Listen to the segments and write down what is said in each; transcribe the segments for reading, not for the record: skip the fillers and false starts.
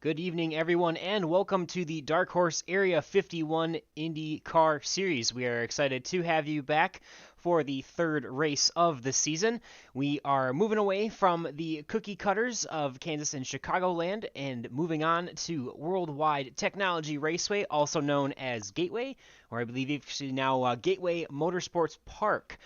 Good evening, everyone, and welcome to the Dark Horse Area 51 Indy Car Series. We are excited to have you back for the third race of the season. We are moving away from the cookie cutters of Kansas and Chicagoland and moving on to Worldwide Technology Raceway, also known as Gateway, or I believe actually now Gateway Motorsports Park.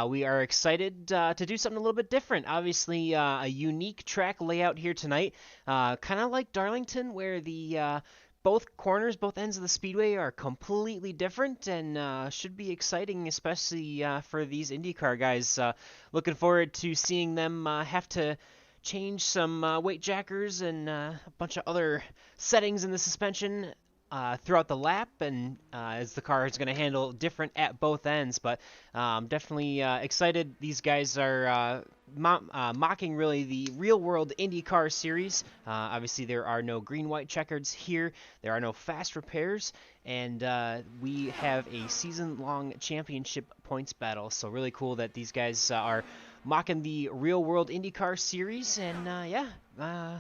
We are excited to do something a little bit different. Obviously, a unique track layout here tonight, kind of like Darlington, where the both corners, both ends of the speedway are completely different and should be exciting, especially for these IndyCar guys. Looking forward to seeing them have to change some weight jackers and a bunch of other settings in the suspension throughout the lap, and as the car is going to handle different at both ends. But definitely excited. These guys are mocking really the real world IndyCar series. Obviously, there are no green white checkers here, there are no fast repairs, and we have a season long championship points battle. So, really cool that these guys are mocking the real world IndyCar series. And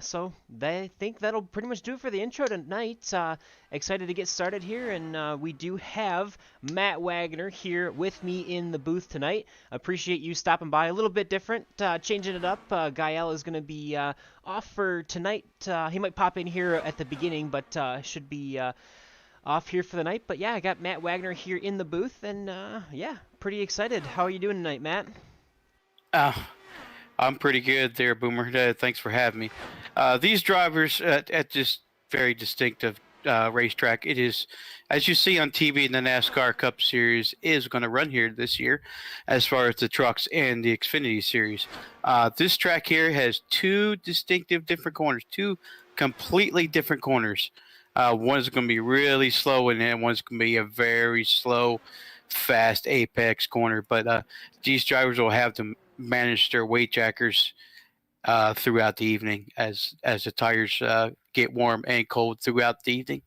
so I think that'll pretty much do it for the intro tonight. Excited to get started here, and we do have Matt Wagner here with me in the booth tonight. Appreciate you stopping by. A little bit different, changing it up. Gael is going to be off for tonight. He might pop in here at the beginning, but should be off here for the night. But yeah, I got Matt Wagner here in the booth, and pretty excited. How are you doing tonight, Matt? Uh, I'm pretty good there, Boomer. Thanks for having me. These drivers at this very distinctive racetrack, it is, as you see on TV in the NASCAR Cup Series, is going to run here this year as far as the trucks and the Xfinity Series. This track here has two distinctive different corners, two completely different corners. One's going to be really slow, and then one's going to be a very slow, fast apex corner. But these drivers will have to manage their weight jackers throughout the evening as the tires get warm and cold throughout the evening.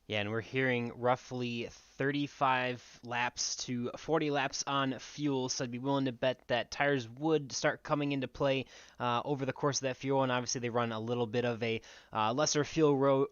Yeah, and we're hearing roughly 35 laps to 40 laps on fuel, so I'd be willing to bet that tires would start coming into play over the course of that fuel, and obviously they run a little bit of a lesser fuel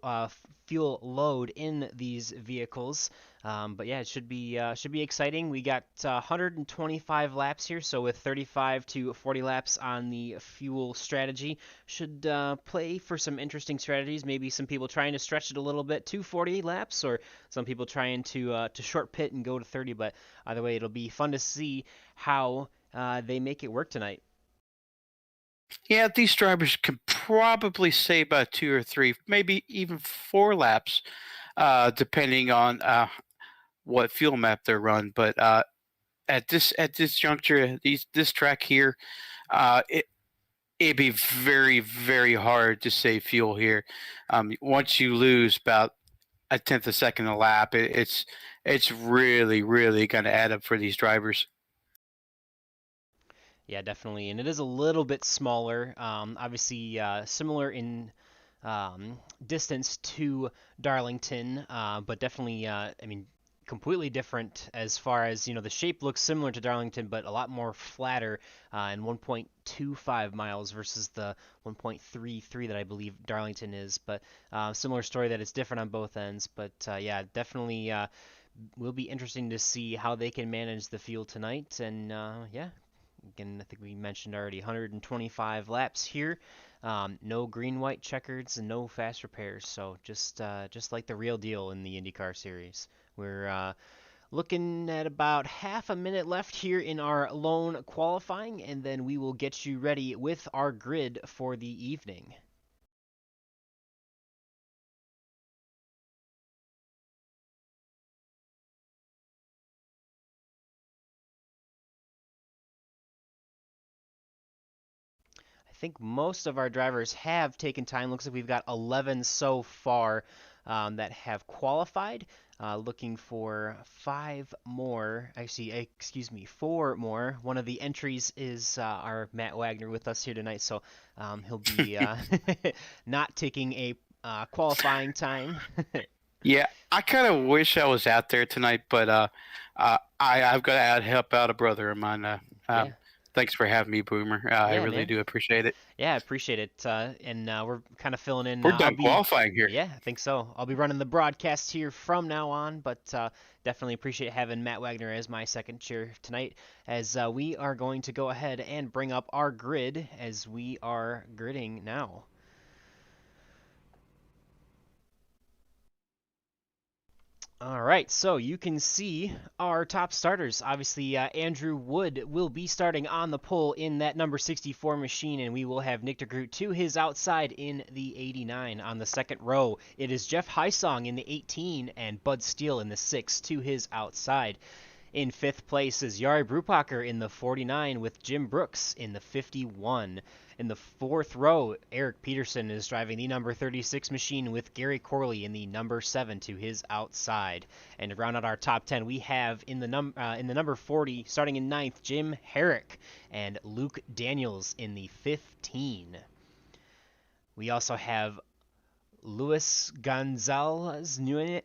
load in these vehicles. But yeah, it should be exciting. We got 125 laps here, so with 35 to 40 laps on the fuel strategy, should play for some interesting strategies. Maybe some people trying to stretch it a little bit to 40 laps, or some people trying to short pit and go to 30. But either way, it'll be fun to see how they make it work tonight. Yeah, these drivers can probably save about 2 or 3, maybe even 4 laps, depending on what fuel map they're run. But at this juncture, this track here, it'd be very, very hard to save fuel here. Once you lose about a tenth a second a lap, it's really, really going to add up for these drivers. Yeah, definitely, and it is a little bit smaller. Obviously, similar in distance to Darlington, but definitely, I mean, completely different as far as, the shape looks similar to Darlington, but a lot more flatter, and 1.25 miles versus the 1.33 that I believe Darlington is. But similar story that it's different on both ends. But yeah, definitely will be interesting to see how they can manage the field tonight. And yeah, again, I think we mentioned already 125 laps here. No green white checkers and no fast repairs. So just like the real deal in the IndyCar series. We're looking at about half a minute left here in our lone qualifying, and then we will get you ready with our grid for the evening. I think most of our drivers have taken time. Looks like we've got 11 so far that have qualified. Looking for 5 more. Actually, excuse me, 4 more. One of the entries is our Matt Wagner with us here tonight, so he'll be not taking a qualifying time. Yeah, I kind of wish I was out there tonight, but I've got to help out a brother of mine. Yeah. Thanks for having me, Boomer. I Yeah, really man. do appreciate it. Yeah, I appreciate it. And we're kind of filling in. We're I'll done be, qualifying here. yeah, I think so. I'll be running the broadcast here from now on, but definitely appreciate having Matt Wagner as my second chair tonight, as we are going to go ahead and bring up our grid as we are gridding now. All right, so you can see our top starters. Obviously, Andrew Wood will be starting on the pole in that number 64 machine, and we will have Nick DeGroot to his outside in the 89. On the second row, it is Jeff Hysong in the 18 and Bud Steele in the 6 to his outside. In fifth place is Yari Brupacher in the 49 with Jim Brooks in the 51. In the fourth row, Eric Peterson is driving the number 36 machine with Gary Corley in the number 7 to his outside. And to round out our top 10, we have in the number 40, starting in ninth, Jim Herrick and Luke Daniels in the 15. We also have Luis Gonzalez Nunez.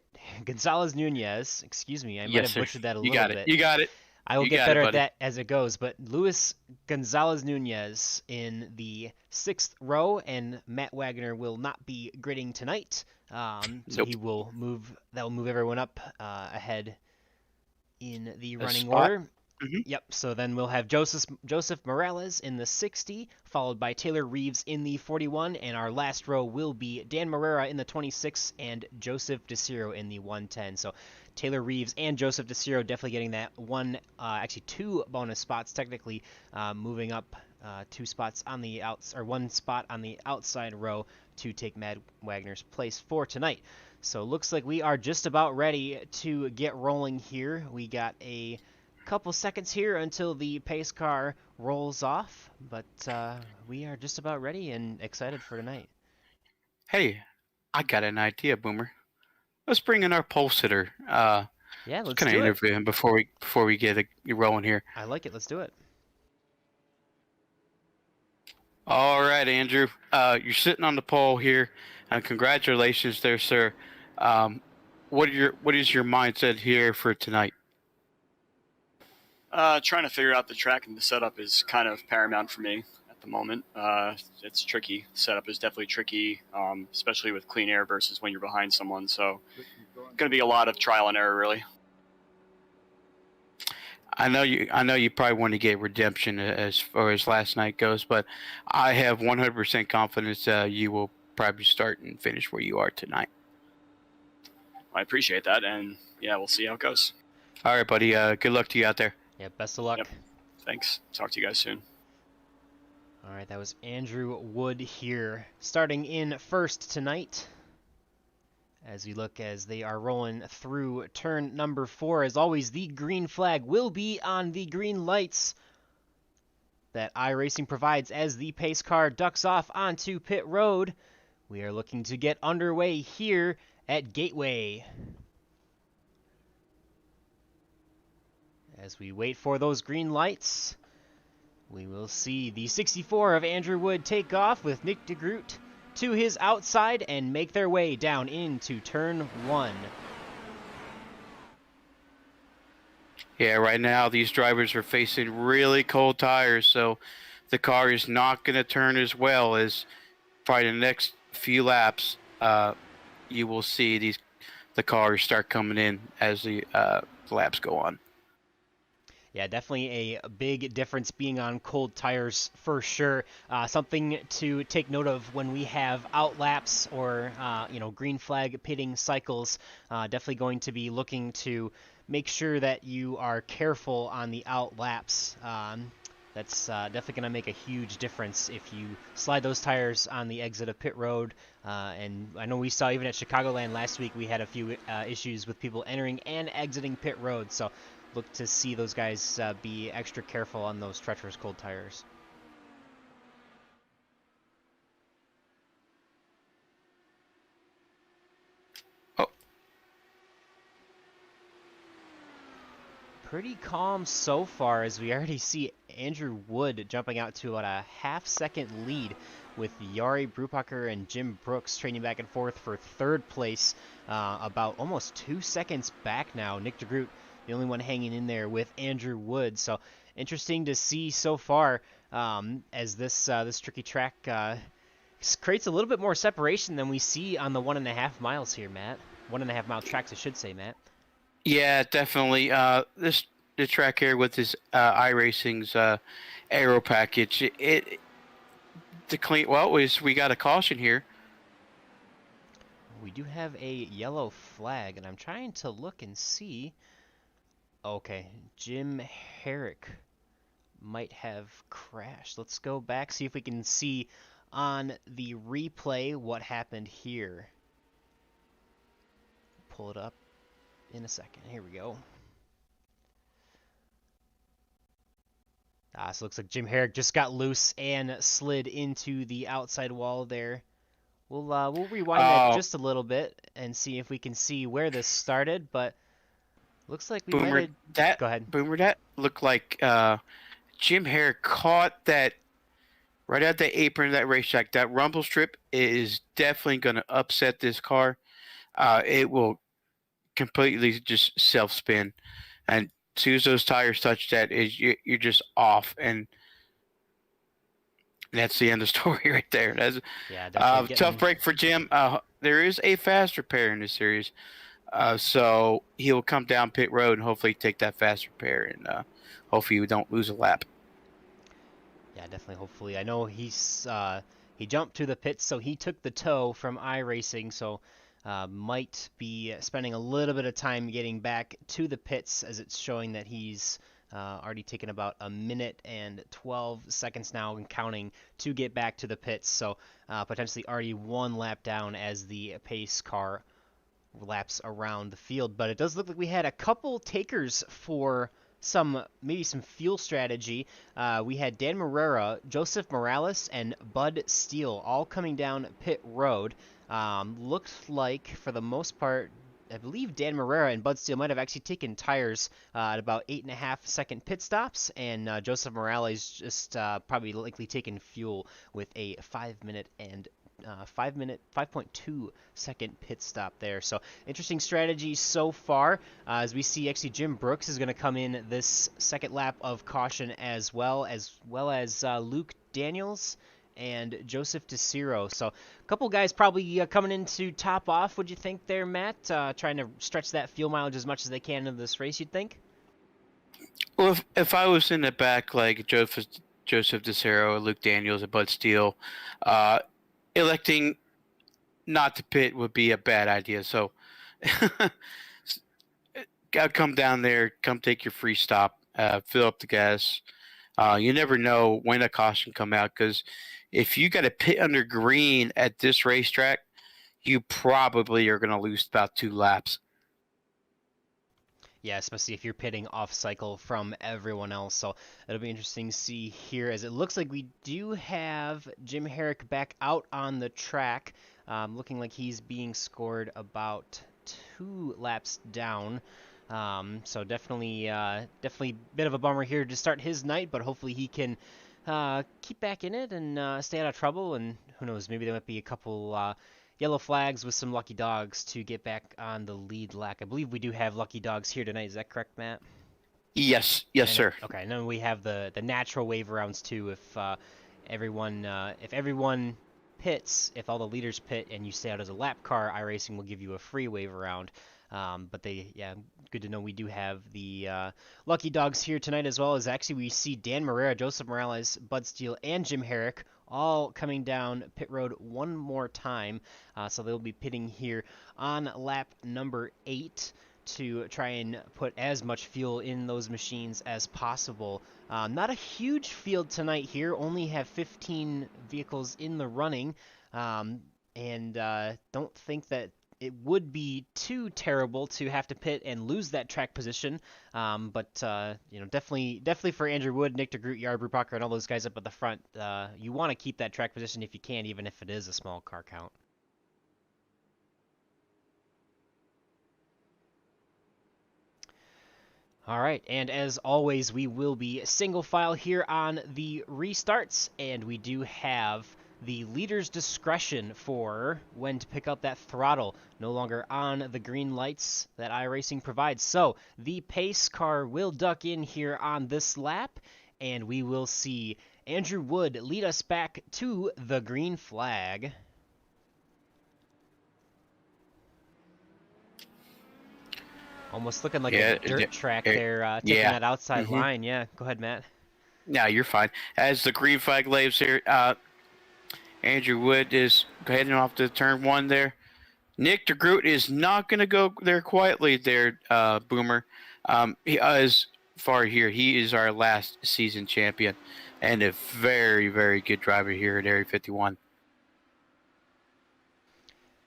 Excuse me, I might Yes, have sir. butchered that a You little got it. bit. You got it. I will You get got better it, at buddy. that as it goes, but Luis Gonzalez Nunez in the sixth row, and Matt Wagner will not be gridding tonight. So Nope. that will move everyone up ahead in the running spot. order. Mhm. Yep, so then we'll have Joseph Morales in the 60, followed by Taylor Reeves in the 41, and our last row will be Dan Morera in the 26 and Joseph DeCiro in the 110. So Taylor Reeves and Joseph DeCiro definitely getting that two bonus spots technically, moving up 2 spots on the one spot on the outside row to take Matt Wagner's place for tonight. So looks like we are just about ready to get rolling here. We got a couple seconds here until the pace car rolls off, but we are just about ready and excited for tonight. Hey, I got an idea, Boomer. Let's bring in our pole sitter. Yeah, let's Kind of do it. interview him before we get rolling here. I like it. Let's do it. All right, Andrew. You're sitting on the pole here, and congratulations there, sir. What is your mindset here for tonight? Trying to figure out the track and the setup is kind of paramount for me at the moment. It's tricky. Setup is definitely tricky, especially with clean air versus when you're behind someone. So, going to be a lot of trial and error, really. I know you probably want to get redemption as far as last night goes, but I have 100% confidence you will probably start and finish where you are tonight. I appreciate that, and yeah, we'll see how it goes. All right, buddy. Good luck to you out there. Yeah, best of luck. Yep. Thanks. Talk to you guys soon. All right, that was Andrew Wood here, starting in first tonight. As we look as they are rolling through turn number 4, as always, the green flag will be on the green lights that iRacing provides as the pace car ducks off onto pit road. We are looking to get underway here at Gateway. As we wait for those green lights, we will see the 64 of Andrew Wood take off with Nick DeGroot to his outside and make their way down into turn 1. Yeah, right now these drivers are facing really cold tires, so the car is not going to turn as well as probably the next few laps. You will see the cars start coming in as the laps go on. Yeah, definitely a big difference being on cold tires for sure. Something to take note of when we have out laps or green flag pitting cycles. Definitely going to be looking to make sure that you are careful on the out laps. That's definitely going to make a huge difference if you slide those tires on the exit of pit road. And I know we saw even at Chicagoland last week we had a few issues with people entering and exiting pit road. So look to see those guys be extra careful on those treacherous cold tires. Oh. Pretty calm so far as we already see Andrew Wood jumping out to about a half-second lead with Yari Brupacher and Jim Brooks trading back and forth for third place, about almost 2 seconds back now. Nick DeGroot the only one hanging in there with Andrew Wood. So interesting to see so far as this tricky track creates a little bit more separation than we see on the 1.5 miles here, Matt. 1.5 mile tracks, I should say, Matt. Yeah, definitely. The track here with this iRacing's aero package, it the clean. Well, we got a caution here. We do have a yellow flag, and I'm trying to look and see. Okay, Jim Herrick might have crashed. Let's go back, see if we can see on the replay what happened here. Pull it up in a second. Here we go. So it looks like Jim Herrick just got loose and slid into the outside wall there. We'll rewind that just a little bit and see if we can see where this started, but looks like we might have... Go ahead. Boomer, that looked like Jim Herrick caught that right at the apron of that racetrack. That rumble strip is definitely going to upset this car. It will completely just self-spin. And as soon as those tires touch that, you're just off. And that's the end of the story right there. That's tough break for Jim. There is a fast repair in this series. So he'll come down pit road and hopefully take that fast repair. And hopefully we don't lose a lap. Yeah, definitely. Hopefully, I know he jumped to the pits, so he took the tow from iRacing. So might be spending a little bit of time getting back to the pits, as it's showing that he's already taken about 1 minute and 12 seconds now and counting to get back to the pits. So potentially already 1 lap down as the pace car laps around the field. But it does look like we had a couple takers for maybe some fuel strategy. We had Dan Morera, Joseph Morales, and Bud Steele all coming down pit road. Looked like, for the most part, I believe Dan Morera and Bud Steele might have actually taken tires at about 8.5-second pit stops, and Joseph Morales just probably likely taken fuel with a 5.2 second pit stop there. So interesting strategy so far, as we see actually Jim Brooks is going to come in this second lap of caution as well as Luke Daniels and Joseph DeCiro. So a couple guys probably coming in to top off, would you think there, Matt? Trying to stretch that fuel mileage as much as they can in this race, you'd think? Well, if I was in the back like Joseph DeCiro, Luke Daniels, and Bud Steele, electing not to pit would be a bad idea. So come down there, come take your free stop, fill up the gas. You never know when a caution come out, because if you got to pit under green at this racetrack, you probably are going to lose about 2 laps. Yeah, especially if you're pitting off cycle from everyone else. So it'll be interesting to see here, as it looks like we do have Jim Herrick back out on the track, looking like he's being scored about 2 laps down. So definitely a bit of a bummer here to start his night, but hopefully he can keep back in it and stay out of trouble. And who knows, maybe there might be a couple yellow flags with some lucky dogs to get back on the lead lap. I believe we do have lucky dogs here tonight. Is that correct, Matt? Yes, sir. Okay, and then we have the natural wave rounds too. If everyone pits, if all the leaders pit and you stay out as a lap car, iRacing will give you a free wave around. But good to know we do have the lucky dogs here tonight, as well as actually we see Dan Morera, Joseph Morales, Bud Steele, and Jim Herrick all coming down pit road one more time. So they'll be pitting here on lap number 8 to try and put as much fuel in those machines as possible. Not a huge field tonight here, only have 15 vehicles in the running, and don't think that it would be too terrible to have to pit and lose that track position, but definitely for Andrew Wood, Nick DeGroot, Yard Brubacher, and all those guys up at the front, you want to keep that track position if you can, even if it is a small car count. All right, and as always, we will be single file here on the restarts, and we do have the leader's discretion for when to pick up that throttle, no longer on the green lights that iRacing provides. So the pace car will duck in here on this lap, and we will see Andrew Wood lead us back to the green flag. Almost looking like a dirt track there, taking that outside line. Yeah, go ahead, Matt. No, you're fine. As the green flag waves here, Andrew Wood is heading off to turn 1 there. Nick DeGroot is not going to go there quietly there, Boomer. He is far here. He is our last season champion and a very, very good driver here at Area 51.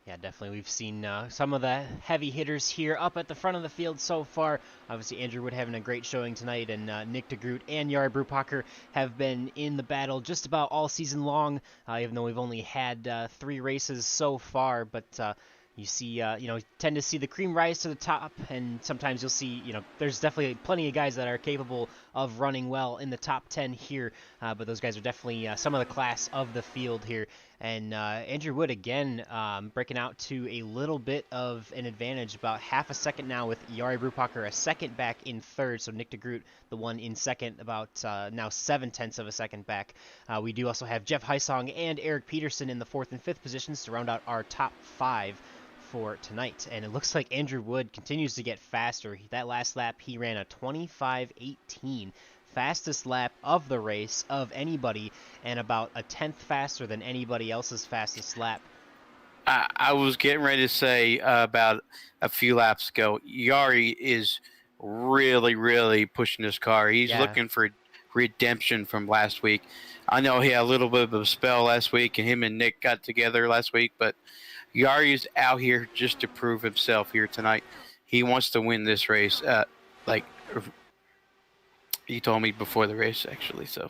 Yeah, definitely. We've seen some of the heavy hitters here up at the front of the field so far. Obviously, Andrew Wood having a great showing tonight, and Nick DeGroot and Jari Brupacher have been in the battle just about all season long, even though we've only had 3 races so far. But you see, tend to see the cream rise to the top, and sometimes you'll see, there's definitely plenty of guys that are capable of running well in the top 10 here, but those guys are definitely some of the class of the field here. And Andrew Wood, again, breaking out to a little bit of an advantage, about half a second now, with Jari Brupacher a second back in third, so Nick DeGroot, the one in second, about now 0.7 of a second back. We do also have Jeff Heisong and Eric Peterson in the 4th and 5th positions to round out our top 5 for tonight. And it looks like Andrew Wood continues to get faster. That last lap, he ran a 25:18. Fastest lap of the race of anybody, and about a 10th faster than anybody else's fastest lap. I was getting ready to say about a few laps ago, Jari is really, really pushing this car. He's looking for redemption from last week. I know he had a little bit of a spell last week, and him and Nick got together last week, but Jari is out here just to prove himself here tonight. He wants to win this race. He told me before the race, actually, so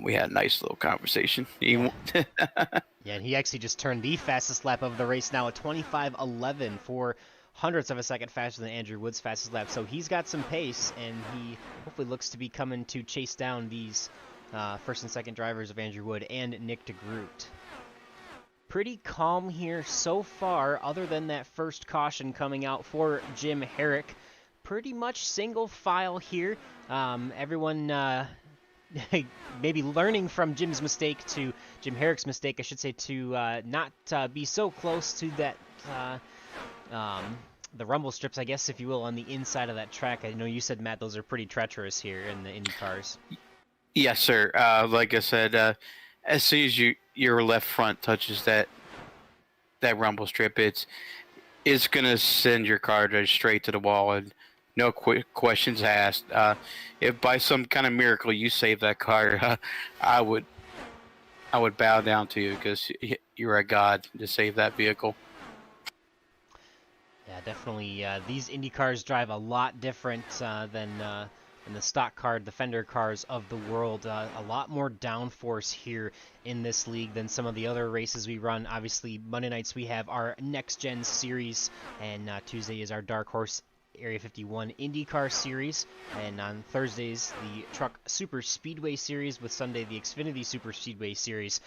we had a nice little conversation. Yeah, and he actually just turned the fastest lap of the race now at 25:11, 0.04 of a second faster than Andrew Wood's fastest lap. So he's got some pace, and he hopefully looks to be coming to chase down these first and second drivers of Andrew Wood and Nick DeGroot. Pretty calm here so far, other than that first caution coming out for Jim Herrick. Pretty much single file here. Everyone maybe learning from Jim Herrick's mistake, I should say, to not be so close to that the rumble strips, I guess, if you will, on the inside of that track. I know you said, Matt, those are pretty treacherous here in the Indy cars. Yes, sir. Like I said, as soon as your left front touches that rumble strip, it's gonna send your car straight to the wall, and no questions asked. If by some kind of miracle you save that car, I would bow down to you, because you're a god to save that vehicle. Yeah, definitely. These Indy cars drive a lot different than the stock car, the Fender cars of the world. A lot more downforce here in this league than some of the other races we run. Obviously, Monday nights we have our Next Gen series, and Tuesday is our Dark Horse Area 51 IndyCar Series, and on Thursdays the Truck Super Speedway Series, with Sunday the Xfinity Super Speedway Series.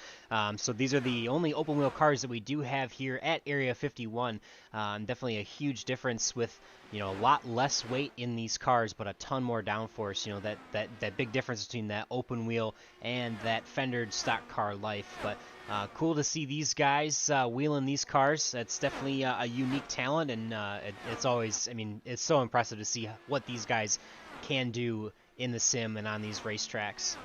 So these are the only open wheel cars that we do have here at Area 51. Definitely a huge difference with a lot less weight in these cars, but a ton more downforce. That big difference between that open wheel and that fendered stock car life. But cool to see these guys wheeling these cars. It's definitely a unique talent, and it's always, it's so impressive to see what these guys can do in the sim and on these racetracks.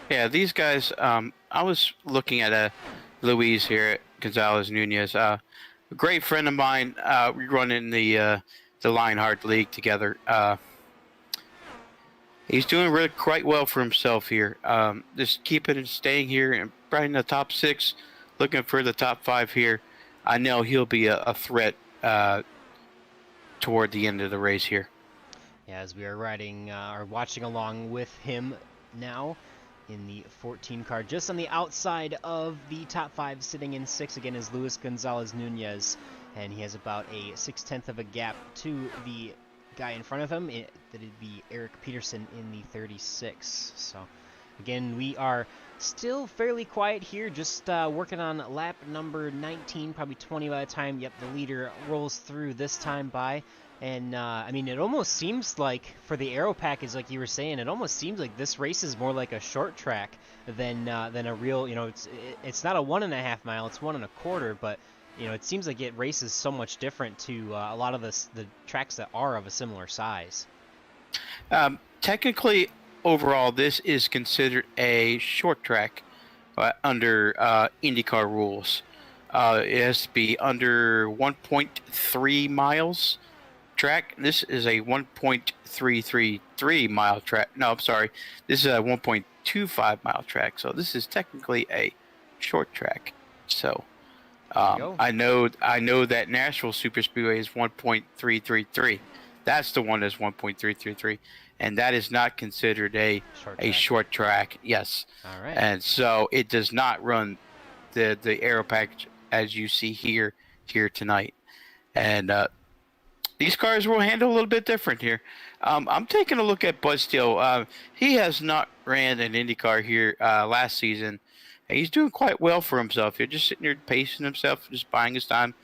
Yeah, these guys, I was looking at Luis here at Gonzalez Nunez, a great friend of mine. We run in the Lionheart League together. He's doing really quite well for himself here. Just keeping and staying here and right in the top 6, looking for the top 5 here. I know he'll be a threat toward the end of the race here. Yeah, as we are watching along with him now in the 14 car, just on the outside of the top 5, sitting in 6 again, is Luis Gonzalez Nunez, and he has about a 0.6 of a gap to the guy in front of him. That'd be Eric Peterson in the 36. So again, we are Still fairly quiet here, just working on lap number 19, probably 20 by the time, yep, the leader rolls through this time by. And, I mean, it almost seems like, for the aero package, like you were saying, it almost seems like this race is more like a short track than a real, it's not a 1.5 mile, it's 1.25, but, it seems like it races so much different to a lot of the tracks that are of a similar size. Technically, overall, this is considered a short track under IndyCar rules. It has to be under 1.3 miles track. This is a 1.333 mile track. No, I'm sorry. This is a 1.25 mile track. So this is technically a short track. So I know that Nashville Superspeedway is 1.333. That's the one that's 1.333, and that is not considered a short track. Yes. All right. And so it does not run the aero package as you see here tonight. And these cars will handle a little bit different here. I'm taking a look at Bud Steele. He has not ran an IndyCar here last season. And he's doing quite well for himself. He's just sitting there pacing himself, just buying his time.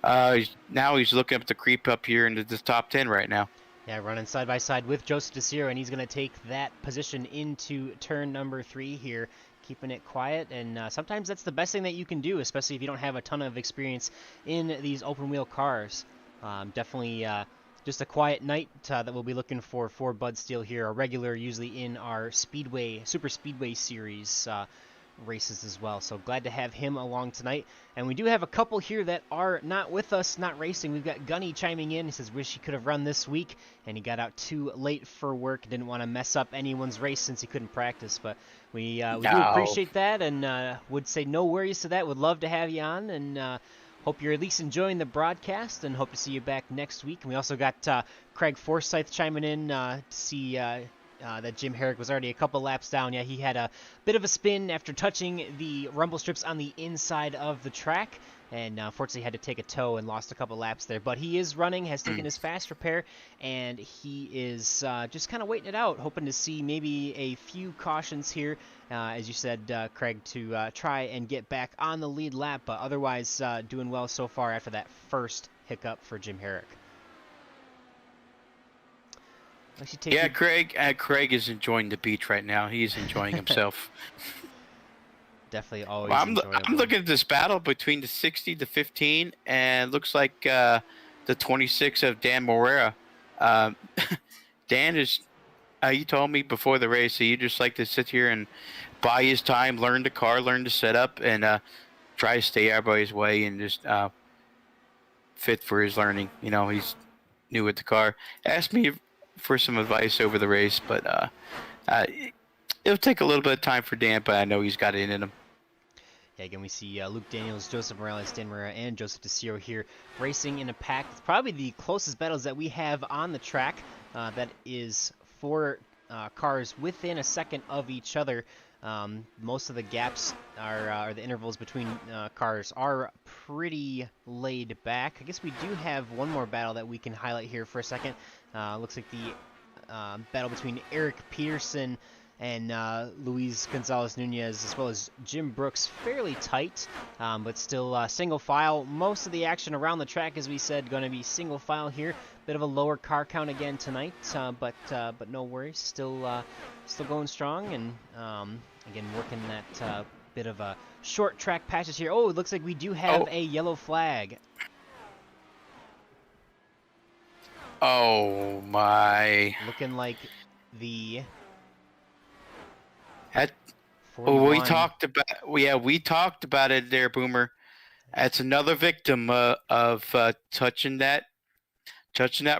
Now he's looking up to creep up here into the top 10 right now. Yeah, running side by side with Joseph DeCiro, and he's going to take that position into turn number 3 here, keeping it quiet. And sometimes that's the best thing that you can do, especially if you don't have a ton of experience in these open wheel cars. Definitely just a quiet night that we'll be looking for Bud Steele here, a regular usually in our Super Speedway series races as well. So glad to have him along tonight. And we do have a couple here that are not with us, not racing. We've got Gunny chiming in. He says, wish he could have run this week, and he got out too late for work. Didn't want to mess up anyone's race since he couldn't practice. But we do appreciate that, and would say no worries to that. Would love to have you on, and hope you're at least enjoying the broadcast, and hope to see you back next week. And we also got Craig Forsyth chiming in to see that Jim Herrick was already a couple laps down. Yeah, he had a bit of a spin after touching the rumble strips on the inside of the track, and unfortunately had to take a tow and lost a couple laps there. But he is running, has taken his fast repair, and he is just kind of waiting it out, hoping to see maybe a few cautions here, as you said, Craig, to try and get back on the lead lap, but otherwise doing well so far after that first hiccup for Jim Herrick. Yeah, Craig is enjoying the beach right now. He's enjoying himself. Definitely always enjoyable. I'm looking at this battle between the 60, the 15, and looks like the 26 of Dan Morera. Dan is, you told me before the race that you just like to sit here and buy his time, learn the car, learn the setup, and try to stay everybody's way and just fit for his learning. He's new with the car. Asked me for some advice over the race, but it'll take a little bit of time for Dan, but I know he's got it in him. Yeah, again, we see Luke Daniels, Joseph Morales, Dan Morera, and Joseph DeCiro here racing in a pack. It's probably the closest battles that we have on the track. That is 4 cars within a second of each other. Most of the gaps or the intervals between cars are pretty laid back. I guess we do have one more battle that we can highlight here for a second. Looks like the battle between Eric Peterson and Luis Gonzalez Nunez, as well as Jim Brooks, fairly tight, but still single file. Most of the action around the track, as we said, going to be single file here. Bit of a lower car count again tonight, but no worries. Still going strong, and again working that bit of a short track passage here. Oh, it looks like we do have a yellow flag. Oh my! Looking like the. We talked about it there, Boomer. That's another victim of touching that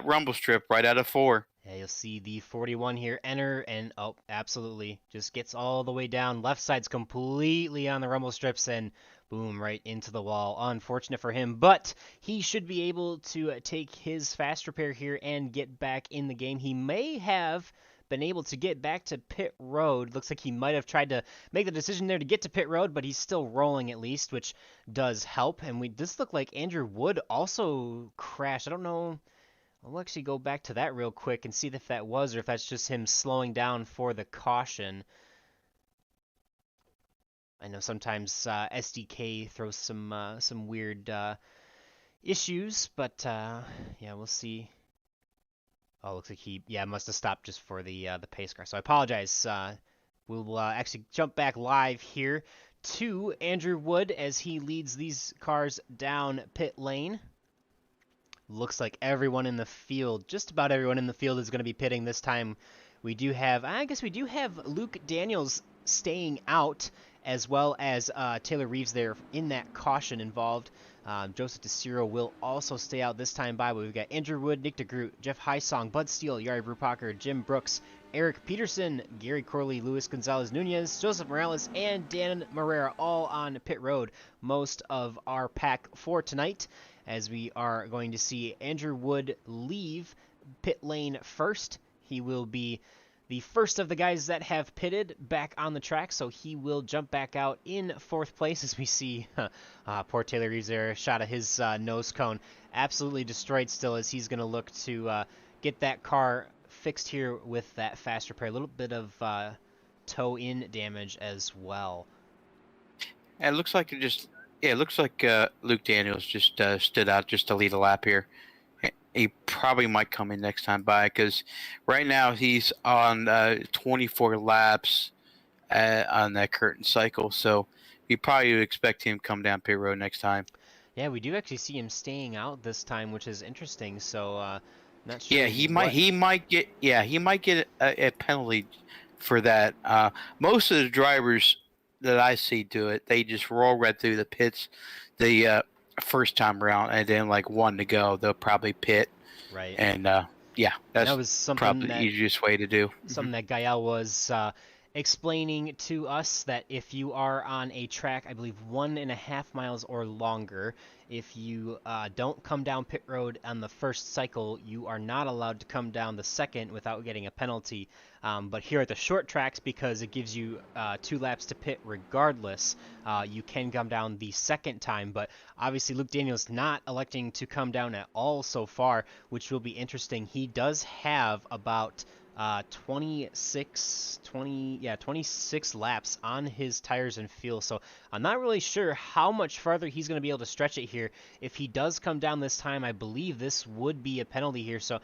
rumble strip right out of 4. Yeah, you'll see the 41 here enter, and absolutely just gets all the way down. Left side's completely on the rumble strips, and boom, right into the wall. Unfortunate for him, but he should be able to take his fast repair here and get back in the game. He may have been able to get back to pit road. Looks like he might have tried to make the decision there to get to pit road, but he's still rolling at least, which does help. And this looked like Andrew Wood also crashed. I don't know. I'll actually go back to that real quick and see if that was, or if that's just him slowing down for the caution. I know sometimes SDK throws some weird issues, but yeah, we'll see. Oh, looks like he must have stopped just for the pace car. So I apologize. We'll actually jump back live here to Andrew Wood as he leads these cars down pit lane. Looks like everyone in the field, just about everyone in the field, is going to be pitting this time. We do have Luke Daniels staying out, as well as Taylor Reeves there in that caution involved. Joseph DeCiro will also stay out this time by, but we've got Andrew Wood, Nick DeGroot, Jeff Highsong, Bud Steele, Yari Brupacher, Jim Brooks, Eric Peterson, Gary Corley, Luis Gonzalez Nunez, Joseph Morales, and Dan Marrera all on pit road. Most of our pack for tonight, as we are going to see Andrew Wood leave pit lane first. He will be the first of the guys that have pitted back on the track, so he will jump back out in fourth place as we see poor Taylor Reeves there, shot of his nose cone. Absolutely destroyed still, as he's going to look to get that car fixed here with that fast repair. A little bit of toe-in damage as well. And it looks like Luke Daniels just stood out just to lead a lap here. He probably might come in next time by, because right now he's on 24 laps on that curtain cycle, so you probably would expect him to come down pit road next time. Yeah, we do actually see him staying out this time, which is interesting. So not sure. Yeah, he might get a penalty for that. Most of the drivers that I see do it, they just roll right through the pits the first time around, and then like one to go, they'll probably pit. Right. And that was probably the easiest way to do. Something that Gael was explaining to us, that if you are on a track, I believe 1.5 miles or longer, if you don't come down pit road on the first cycle, you are not allowed to come down the second without getting a penalty. But here at the short tracks, because it gives you 2 laps to pit regardless, you can come down the second time. But obviously Luke Daniels not electing to come down at all so far, which will be interesting. He does have about 26 laps on his tires and fuel, so I'm not really sure how much farther he's going to be able to stretch it here. If he does come down this time, I believe this would be a penalty here, so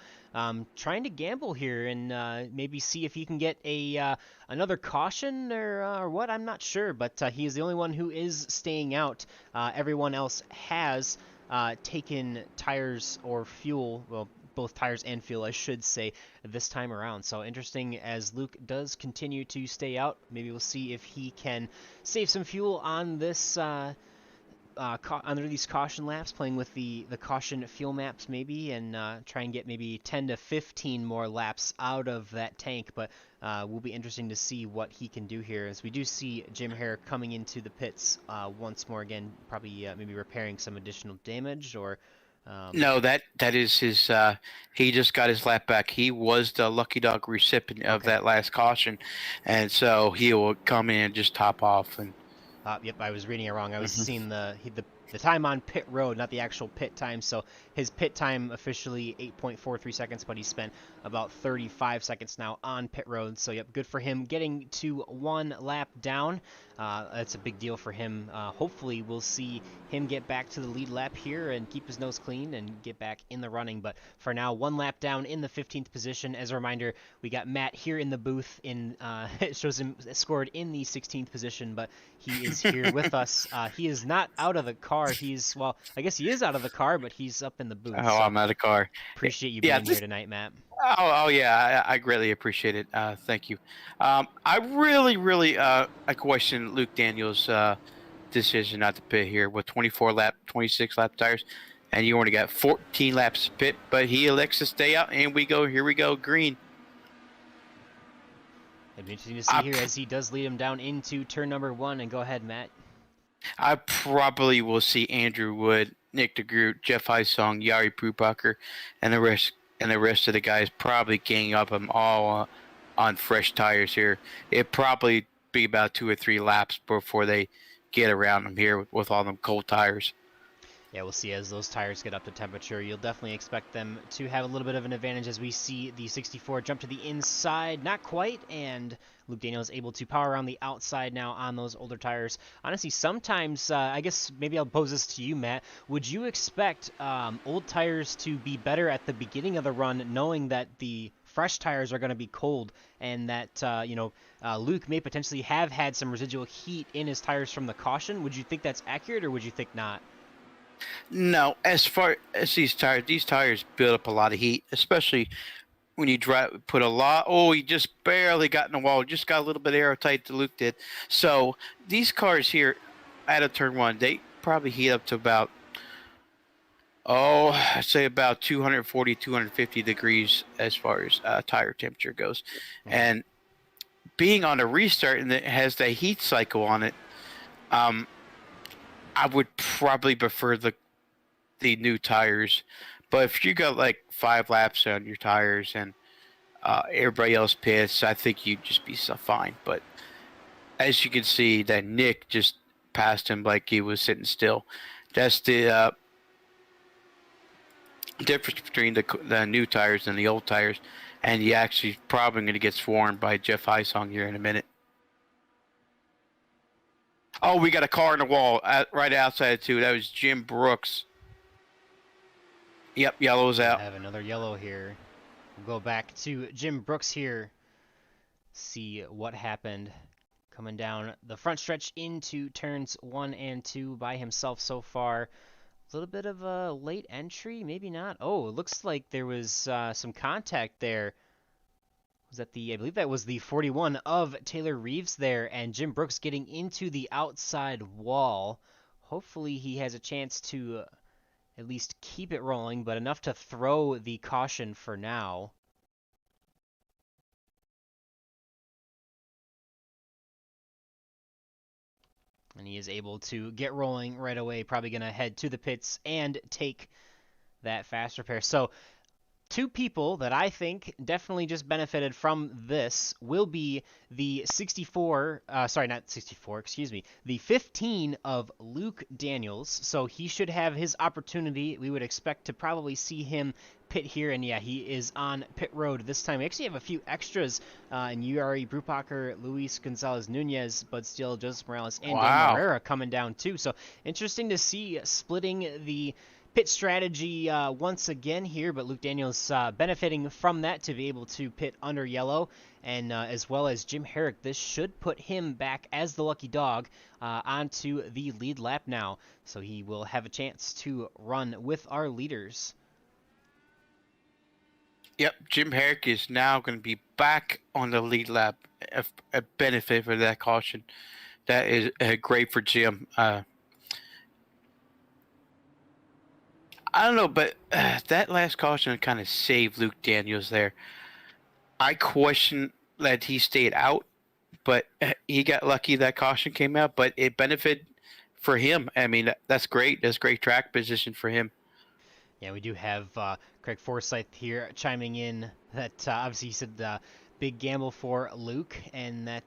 trying to gamble here and maybe see if he can get a another caution or what, I'm not sure, but he is the only one who is staying out. Everyone else has taken tires or fuel, well, both tires and fuel, I should say, this time around. So interesting as Luke does continue to stay out. Maybe we'll see if he can save some fuel on this under these caution laps, playing with the caution fuel maps maybe, and try and get maybe 10 to 15 more laps out of that tank. But will be interesting to see what he can do here, as we do see Jim Hare coming into the pits once more again, probably maybe repairing some additional damage, or no, that is his. He just got his lap back. He was the lucky dog recipient of that last caution, and so he will come in and just top off. And yep, I was reading it wrong. I was seeing the time on pit road, not the actual pit time. So his pit time officially 8.43 seconds, but he spent about 35 seconds now on pit road. So yep, good for him getting to 1 lap down. That's a big deal for him. Hopefully we'll see him get back to the lead lap here and keep his nose clean and get back in the running. But for now, 1 lap down in the 15th position. As a reminder, we got Matt here in the booth. It shows him scored in the 16th position, but he is here with us. He is not out of the car. Well, I guess he is out of the car, but he's up in the booth. Oh, so I'm out of the car. Appreciate you being here tonight, Matt. Oh yeah, I greatly appreciate it. Thank you. I really I question Luke Daniels' decision not to pit here with 26 lap tires, and you only got 14 laps to pit, but he elects to stay out, and here we go, green. It'd be interesting to see here as he does lead him down into turn number 1. And go ahead, Matt. I probably will see Andrew Wood, Nick DeGroot, Jeff Highsong, Yari Brupacher, and the rest of the guys probably ganging up them all on fresh tires here. It'd probably be about 2 or 3 laps before they get around them here with all them cold tires. Yeah, we'll see as those tires get up to temperature. You'll definitely expect them to have a little bit of an advantage as we see the 64 jump to the inside. Not quite, and Luke Daniels able to power around the outside now on those older tires. Honestly, sometimes, I guess maybe I'll pose this to you, Matt. Would you expect old tires to be better at the beginning of the run, knowing that the fresh tires are going to be cold and that, Luke may potentially have had some residual heat in his tires from the caution? Would you think that's accurate, or would you think not? No, as far as these tires build up a lot of heat, especially when you put a lot. Oh, he just barely got in the wall, just got a little bit airtight. Luke did. So these cars here, out of turn one, they probably heat up to about I'd say about 240, 250 degrees as far as tire temperature goes, and being on a restart and it has that heat cycle on it, I would probably prefer the new tires. But if you got like 5 laps on your tires and everybody else pits, I think you'd just be so fine. But as you can see, that Nick just passed him like he was sitting still. That's the difference between the new tires and the old tires. And you actually probably going to get swarmed by Jeff Heisong here in a minute. Oh, we got a car in the wall right outside too. That was Jim Brooks. Yep, yellow's out. I have another yellow here. We'll go back to Jim Brooks here. See what happened. Coming down the front stretch into turns 1 and 2 by himself so far. A little bit of a late entry, maybe not. Oh, it looks like there was some contact there. Was that I believe that was the 41 of Taylor Reeves there, and Jim Brooks getting into the outside wall. Hopefully he has a chance to at least keep it rolling, but enough to throw the caution for now. And he is able to get rolling right away, probably going to head to the pits and take that fast repair. So 2 people that I think definitely just benefited from this will be the the 15 of Luke Daniels. So he should have his opportunity. We would expect to probably see him pit here, and yeah, he is on pit road this time. We actually have a few extras in Yuri Brupacher, Luis Gonzalez Nunez, Bud Steele, Joseph Morales, and Dan Herrera coming down too. So interesting to see splitting the pit strategy once again here, but Luke Daniels benefiting from that to be able to pit under yellow, and as well as Jim Herrick. This should put him back as the lucky dog onto the lead lap now, so he will have a chance to run with our leaders. Yep, Jim Herrick is now going to be back on the lead lap, a benefit for that caution. That is great for Jim. I don't know, but that last caution kind of saved Luke Daniels there. I question that he stayed out, but he got lucky that caution came out, but it benefited for him. I mean, that's great. That's great track position for him. Yeah, we do have Craig Forsyth here chiming in that obviously he said big gamble for Luke, and that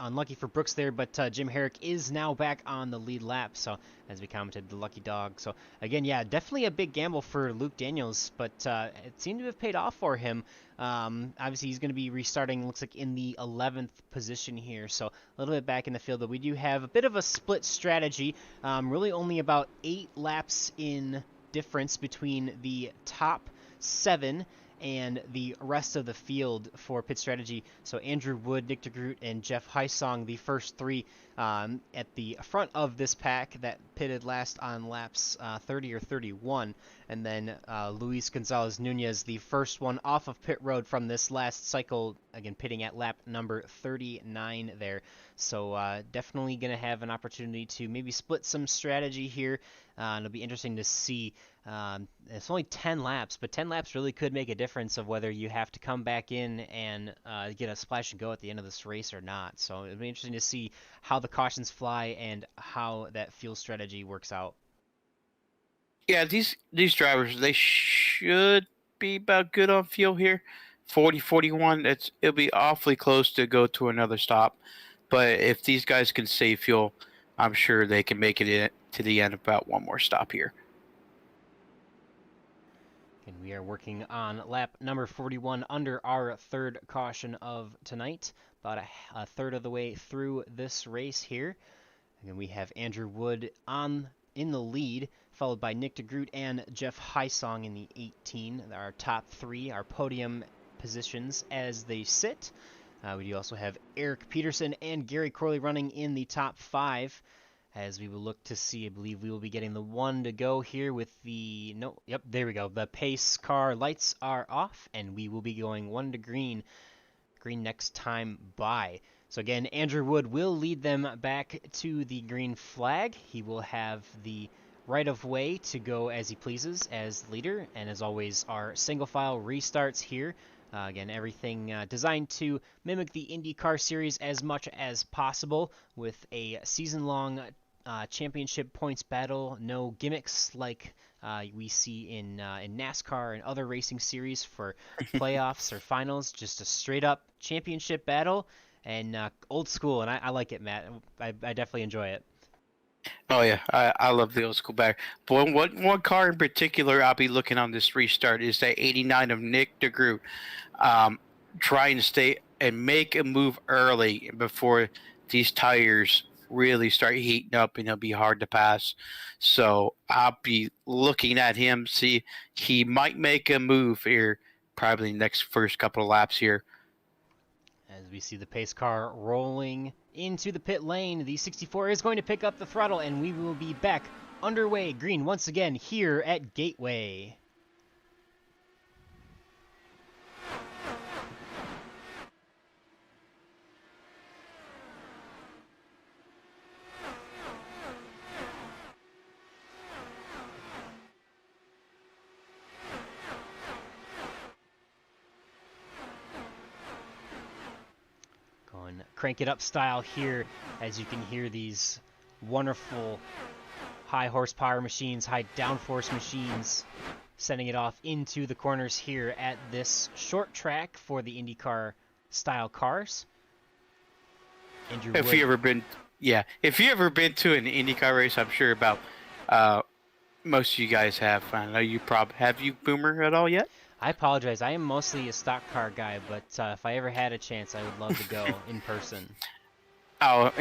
unlucky for Brooks there, but Jim Herrick is now back on the lead lap, so as we commented, the lucky dog. So again, yeah, definitely a big gamble for Luke Daniels, but it seemed to have paid off for him. Obviously he's going to be restarting, looks like in the 11th position here, so a little bit back in the field, but we do have a bit of a split strategy. Really only about 8 laps in difference between the top 7 and the rest of the field for pit strategy. So Andrew Wood, Nick DeGroot, and Jeff Heisong, the first 3 at the front of this pack that pitted last on laps 30 or 31. And then Luis Gonzalez Nunez, the first one off of pit road from this last cycle, again pitting at lap number 39 there. So definitely going to have an opportunity to maybe split some strategy here. It'll be interesting to see. It's only 10 laps, but 10 laps really could make a difference of whether you have to come back in and get a splash and go at the end of this race or not. So it'll be interesting to see how the cautions fly and how that fuel strategy works out. Yeah, these drivers, they should be about good on fuel here. 40, 41, it'll be awfully close to go to another stop. But if these guys can save fuel, I'm sure they can make it in to the end about one more stop here. And we are working on lap number 41 under our third caution of tonight, about a third of the way through this race here. And we have Andrew Wood in the lead, followed by Nick DeGroot and Jeff Hysong in the 18. Our top three, our podium positions as they sit. We do also have Eric Peterson and Gary Corley running in the top 5. As we will look to see, I believe we will be getting the 1 to go here with the, yep, there we go. The pace car lights are off, and we will be going 1 to green next time by. So again, Andrew Wood will lead them back to the green flag. He will have the right of way to go as he pleases as leader, and as always, our single file restarts here. Again, everything designed to mimic the IndyCar series as much as possible with a season-long championship points battle, no gimmicks like we see in NASCAR and other racing series for playoffs or finals. Just a straight-up championship battle and old school, and I like it, Matt. I definitely enjoy it. Oh yeah, I love the old school back. But one car in particular I'll be looking on this restart is that 89 of Nick DeGroot, trying to stay and make a move early before these tires really start heating up and it'll be hard to pass. So I'll be looking at him, see he might make a move here probably next first couple of laps here. As we see the pace car rolling into the pit lane, the 64 is going to pick up the throttle, and we will be back underway green once again here at Gateway. Crank it up style here, as you can hear these wonderful high horsepower machines, high downforce machines, sending it off into the corners here at this short track for the IndyCar style cars. If you ever been to an IndyCar race, I'm sure about most of you guys have. I know you have you, Boomer, at all yet? I apologize. I am mostly a stock car guy, but if I ever had a chance, I would love to go in person. Oh,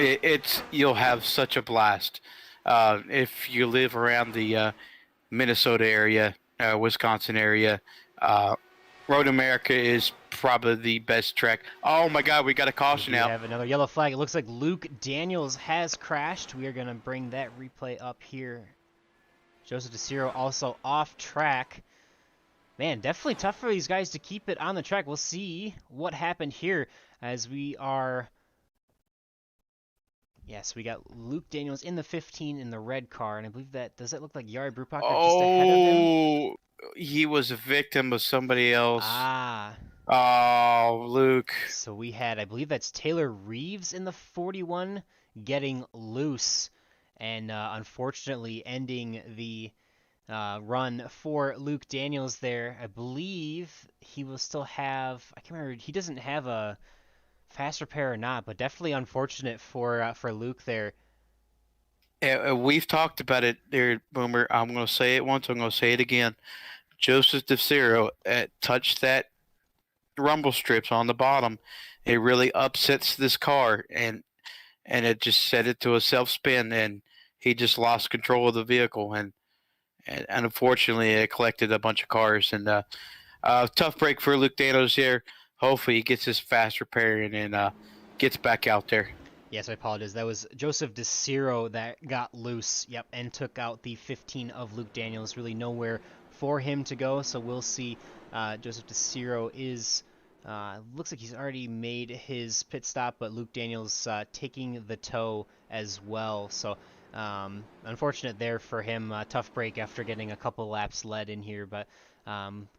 you'll have such a blast. If you live around the Minnesota area, Wisconsin area, Road America is probably the best track. Oh my God, we got a caution out. We have another yellow flag. It looks like Luke Daniels has crashed. We are going to bring that replay up here. Joseph DeCiro also off track. Man, definitely tough for these guys to keep it on the track. We'll see what happened here as we are... Yes, we got Luke Daniels in the 15 in the red car, and I believe that... Does that look like Yari Brupacher just ahead of him? Oh, he was a victim of somebody else. Ah. Oh, Luke. So we had, I believe that's Taylor Reeves in the 41 getting loose, and unfortunately ending the... run for Luke Daniels there. I believe he will still have... I can't remember. He doesn't have a fast repair or not, but definitely unfortunate for Luke there. We've talked about it there, Boomer. I'm going to say it once. I'm going to say it again. Joseph DeCiro touched that rumble strips on the bottom. It really upsets this car, and it just set it to a self-spin, and he just lost control of the vehicle, and unfortunately, it collected a bunch of cars. And tough break for Luke Daniels here. Hopefully, he gets his fast repairing and gets back out there. Yes, I apologize. That was Joseph DeCiro that got loose, yep, and took out the 15 of Luke Daniels. Really nowhere for him to go, so we'll see. Joseph DeCiro is... looks like he's already made his pit stop, but Luke Daniels taking the tow as well. So... unfortunate there for him. Tough break after getting a couple laps led in here, but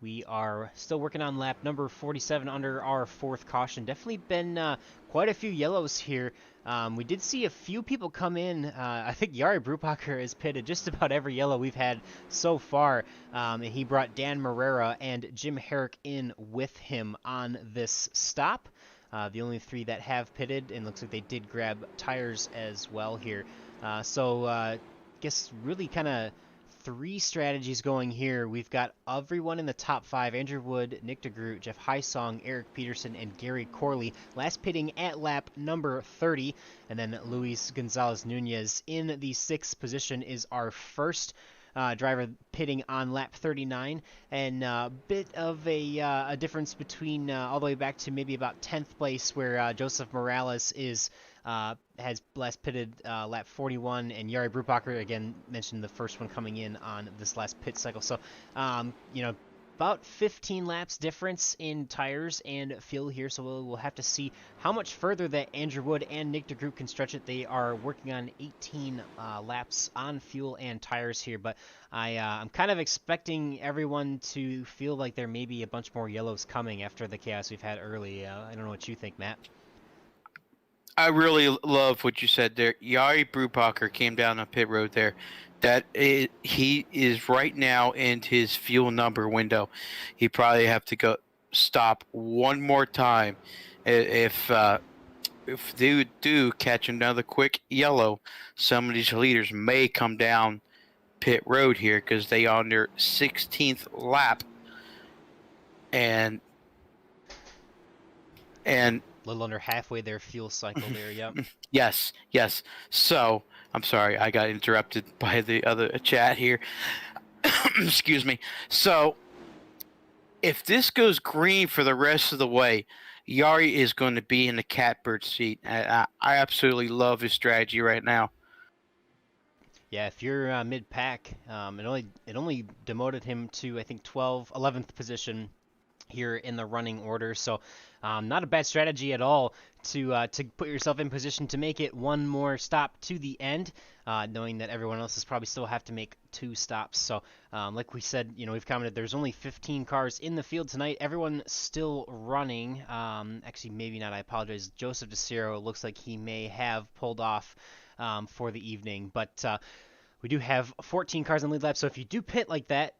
we are still working on lap number 47 under our fourth caution. Definitely been quite a few yellows here. We did see a few people come in. I think Yari Brupacher has pitted just about every yellow we've had so far. He brought Dan Marrera and Jim Herrick in with him on this stop. The only three that have pitted, and looks like they did grab tires as well here. So I guess really kind of three strategies going here. We've got everyone in the top 5: Andrew Wood, Nick DeGroot, Jeff Highsong, Eric Peterson, and Gary Corley. Last pitting at lap number 30. And then Luis Gonzalez Nunez in the 6th position is our first driver pitting on lap 39, and a bit of a difference between all the way back to maybe about 10th place, where Joseph Morales is has last pitted lap 41, and Jari Brubacher, again, mentioned the first one coming in on this last pit cycle. So, about 15 laps difference in tires and fuel here, so we'll have to see how much further that Andrew Wood and Nick DeGroot can stretch it. They are working on 18 laps on fuel and tires here, but I'm kind of expecting everyone to feel like there may be a bunch more yellows coming after the chaos we've had early. I don't know what you think, Matt. I really love what you said there. Jari Brubacher came down on pit road there. He is right now in his fuel number window. He probably have to go stop one more time. If they do catch another quick yellow, some of these leaders may come down pit road here because they are on their 16th lap, and A little under halfway their fuel cycle there, yep. yes. So, I'm sorry, I got interrupted by the other chat here. Excuse me. So, if this goes green for the rest of the way, Jari is going to be in the catbird seat. I absolutely love his strategy right now. Yeah, if you're mid-pack, it only demoted him to, I think, 11th position here in the running order. So not a bad strategy at all to put yourself in position to make it one more stop to the end, knowing that everyone else is probably still have to make 2 stops. So like we said, we've commented there's only 15 cars in the field tonight. Everyone still running. Actually, maybe not. I apologize. Joseph DeCiro looks like he may have pulled off for the evening, but we do have 14 cars on lead lap, so if you do pit like that,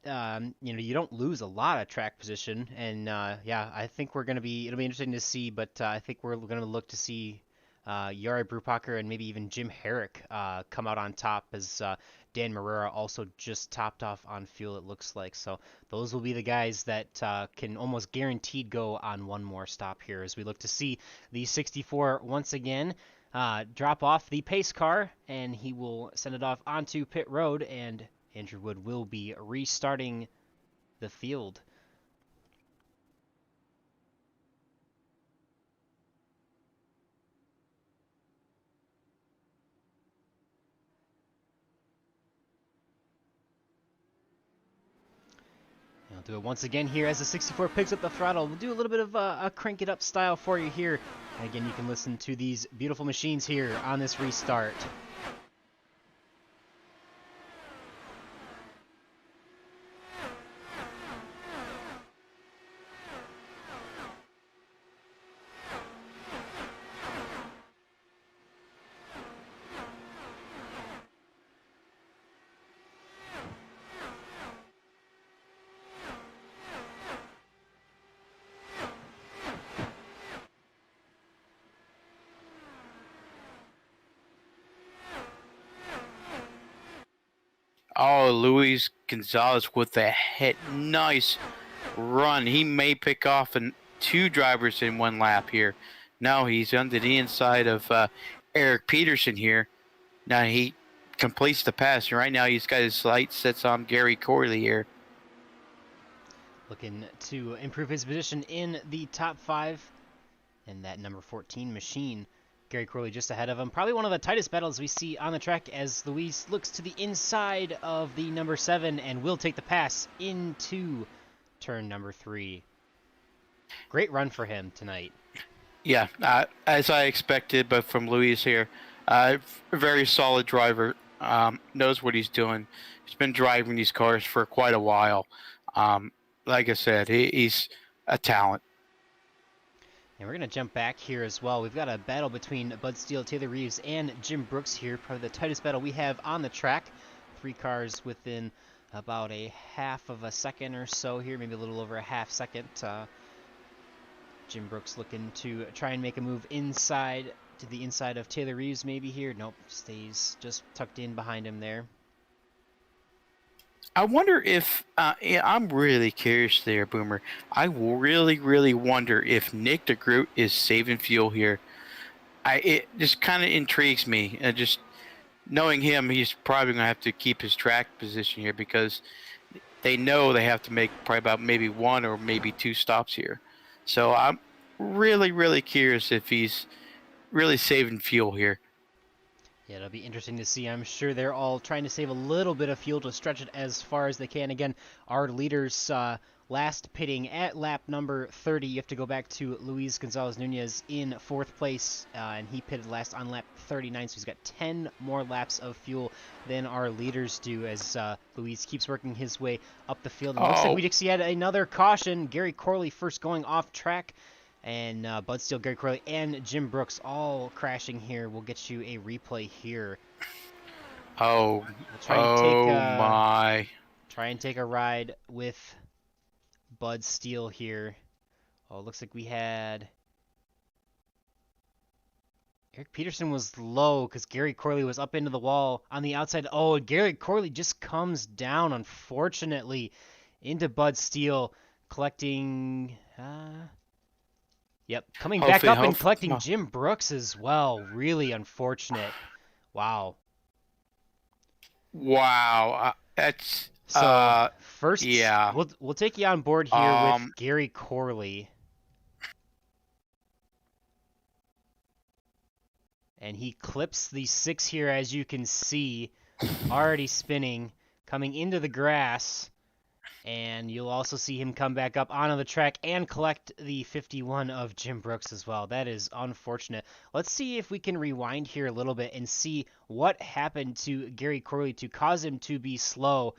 you don't lose a lot of track position. And yeah, I think it'll be interesting to see, but I think we're going to look to see Jari Brubacher and maybe even Jim Herrick come out on top, as Dan Marrera also just topped off on fuel, it looks like. So those will be the guys that can almost guaranteed go on one more stop here, as we look to see the 64 once again drop off the pace car, and he will send it off onto pit road, and Andrew Wood will be restarting the field. I'll do it once again here as the 64 picks up the throttle. We'll do a little bit of a crank it up style for you here. And again, you can listen to these beautiful machines here on this restart. Oh, Luis Gonzalez with a nice run. He may pick off 2 drivers in one lap here. No, he's under the inside of Eric Peterson here. Now he completes the pass. Right now he's got his sights set on Gary Corley here. Looking to improve his position in the top 5. And that number 14 machine, Gary Corley just ahead of him. Probably one of the tightest battles we see on the track, as Luis looks to the inside of the number 7 and will take the pass into turn number 3. Great run for him tonight. Yeah, as I expected, but from Luis here. A very solid driver. Knows what he's doing. He's been driving these cars for quite a while. Like I said, he's a talent. And we're going to jump back here as well. We've got a battle between Bud Steele, Taylor Reeves, and Jim Brooks here. Probably the tightest battle we have on the track. 3 cars within about a half of a second or so here, maybe a little over a half second. Jim Brooks looking to try and make a move inside, to the inside of Taylor Reeves maybe here. Nope, stays just tucked in behind him there. I wonder if yeah, I'm really curious there, Boomer. I really, really wonder if Nick DeGroot is saving fuel here. It just kind of intrigues me. Just knowing him, he's probably gonna have to keep his track position here because they know they have to make probably about maybe one or maybe two stops here. So I'm really, really curious if he's really saving fuel here. Yeah, it'll be interesting to see. I'm sure they're all trying to save a little bit of fuel to stretch it as far as they can. Again, our leaders last pitting at lap number 30. You have to go back to Luis Gonzalez Nunez in fourth place, and he pitted last on lap 39, so he's got 10 more laps of fuel than our leaders do as Luis keeps working his way up the field. And it looks like we actually had another caution. Gary Corley first going off track. And Bud Steele, Gary Corley, and Jim Brooks all crashing here. We'll get you a replay here. Oh, We'll try and take a ride with Bud Steele here. Oh, it looks like we had Eric Peterson was low because Gary Corley was up into the wall on the outside. Oh, Gary Corley just comes down, unfortunately, into Bud Steele, collecting. Yep, coming back up and collecting Jim Brooks as well. Really unfortunate. Wow. Wow, that's so first. Yeah, we'll take you on board here with Gary Corley, and he clips the 6 here, as you can see, already spinning, coming into the grass. And you'll also see him come back up onto the track and collect the 51 of Jim Brooks as well. That is unfortunate. Let's see if we can rewind here a little bit and see what happened to Gary Corley to cause him to be slow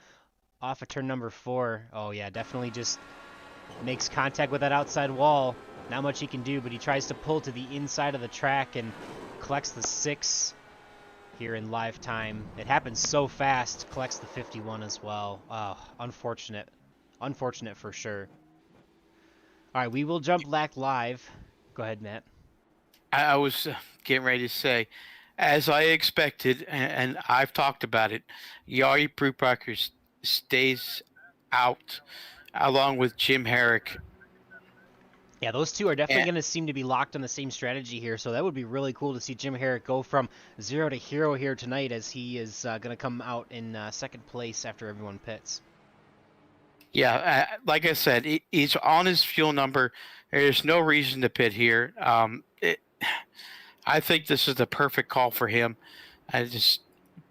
off of turn number 4. Oh yeah, definitely just makes contact with that outside wall. Not much he can do, but he tries to pull to the inside of the track and collects the 6 here in live time. It happens so fast. Collects the 51 as well. Oh, unfortunate. Unfortunate for sure. All right, we will jump back live. Go ahead, Matt. I was getting ready to say, as I expected, and I've talked about it, Yari Brubacher stays out along with Jim Herrick. Yeah, those two are definitely going to seem to be locked on the same strategy here, so that would be really cool to see Jim Herrick go from 0 to hero here tonight, as he is going to come out in second place after everyone pits. Yeah, like I said, he's on his fuel number. There's no reason to pit here. I think this is the perfect call for him. I just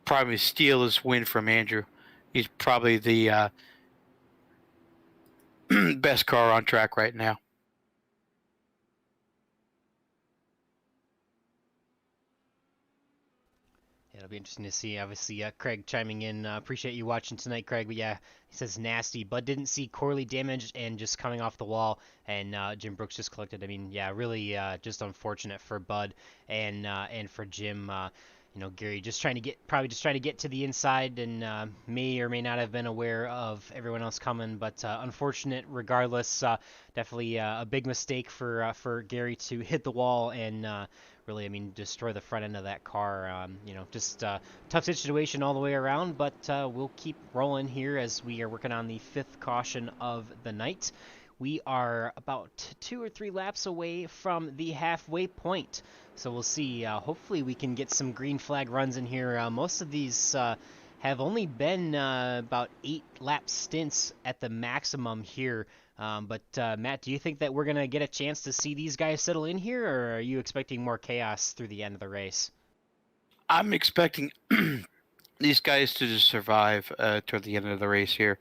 probably steal his win from Andrew. He's probably the best car on track right now. It'll be interesting to see. Obviously, Craig chiming in. Appreciate you watching tonight, Craig. But yeah, he says nasty. Bud didn't see Corley damaged and just coming off the wall, and Jim Brooks just collected. I mean, yeah, really just unfortunate for Bud and for Jim. Gary just trying to get to the inside, and may or may not have been aware of everyone else coming, but unfortunate regardless. Definitely a big mistake for Gary to hit the wall and really, I mean, destroy the front end of that car. Just tough situation all the way around, but we'll keep rolling here as we are working on the 5th caution of the night. We are about 2 or 3 laps away from the halfway point. So we'll see. Hopefully we can get some green flag runs in here. Most of these have only been about 8 lap stints at the maximum here. But Matt, do you think that we're going to get a chance to see these guys settle in here, or are you expecting more chaos through the end of the race? I'm expecting these guys to just survive toward the end of the race here.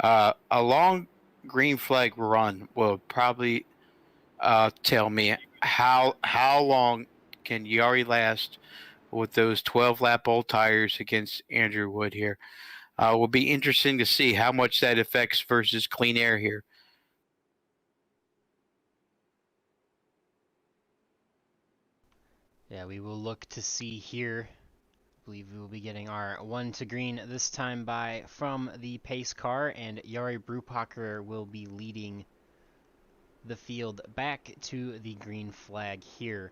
A long green flag run will probably tell me how long can Yari last with those 12-lap old tires against Andrew Wood here. Will be interesting to see how much that affects versus clean air here. Yeah, we will look to see here. I believe we will be getting our 1 to green this time from the pace car, and Yari Brubacher will be leading the field back to the green flag here.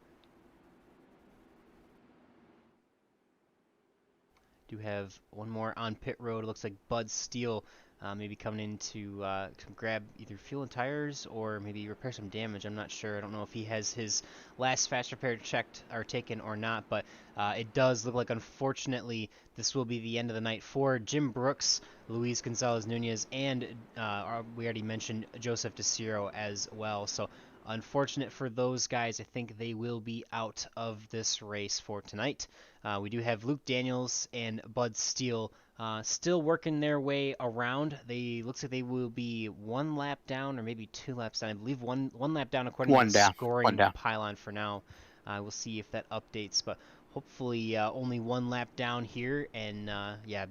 Do have one more on pit road. It looks like Bud Steele maybe coming in to grab either fuel and tires or maybe repair some damage. I'm not sure. I don't know if he has his last fast repair checked or taken or not, but it does look like, unfortunately, this will be the end of the night for Jim Brooks, Luis Gonzalez Nunez, and we already mentioned Joseph DeCiro as well. So unfortunate for those guys. I think they will be out of this race for tonight. We do have Luke Daniels and Bud Steele still working their way around. Looks like they will be 1 lap down or maybe 2 laps down. I believe one lap down according to the scoring pylon for now. We'll see if that updates, but hopefully only 1 lap down here, and yeah,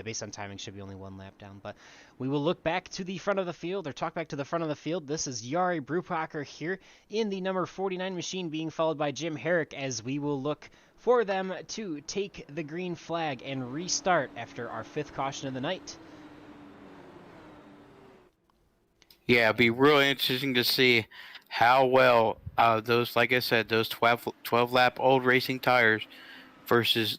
based on timing, should be only 1 lap down. But we will look back to the front of the field, or talk back to the front of the field. This is Jari Brupacher here in the number 49 machine, being followed by Jim Herrick, as we will look for them to take the green flag and restart after our 5th caution of the night. Yeah, it'd be really interesting to see how well those, like I said, those 12 lap old racing tires versus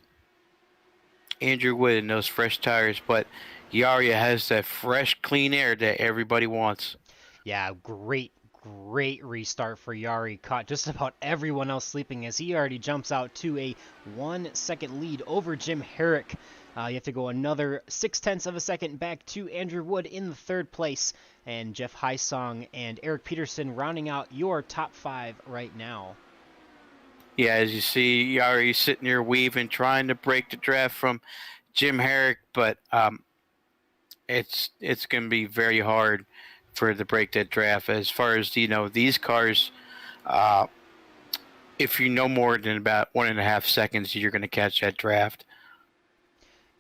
Andrew Wood and those fresh tires. But Jari has that fresh, clean air that everybody wants. Yeah, great restart for Jari. Caught just about everyone else sleeping as he already jumps out to a 1 second lead over Jim Herrick. You have to go another 0.6 of a second back to Andrew Wood in the 3rd place, and Jeff Hysong and Eric Peterson rounding out your top 5 right now. Yeah, as you see, Jari sitting there weaving, trying to break the draft from Jim Herrick, but it's going to be very hard for to break that draft. As far as, these cars, if you know more than about 1.5 seconds, you're going to catch that draft.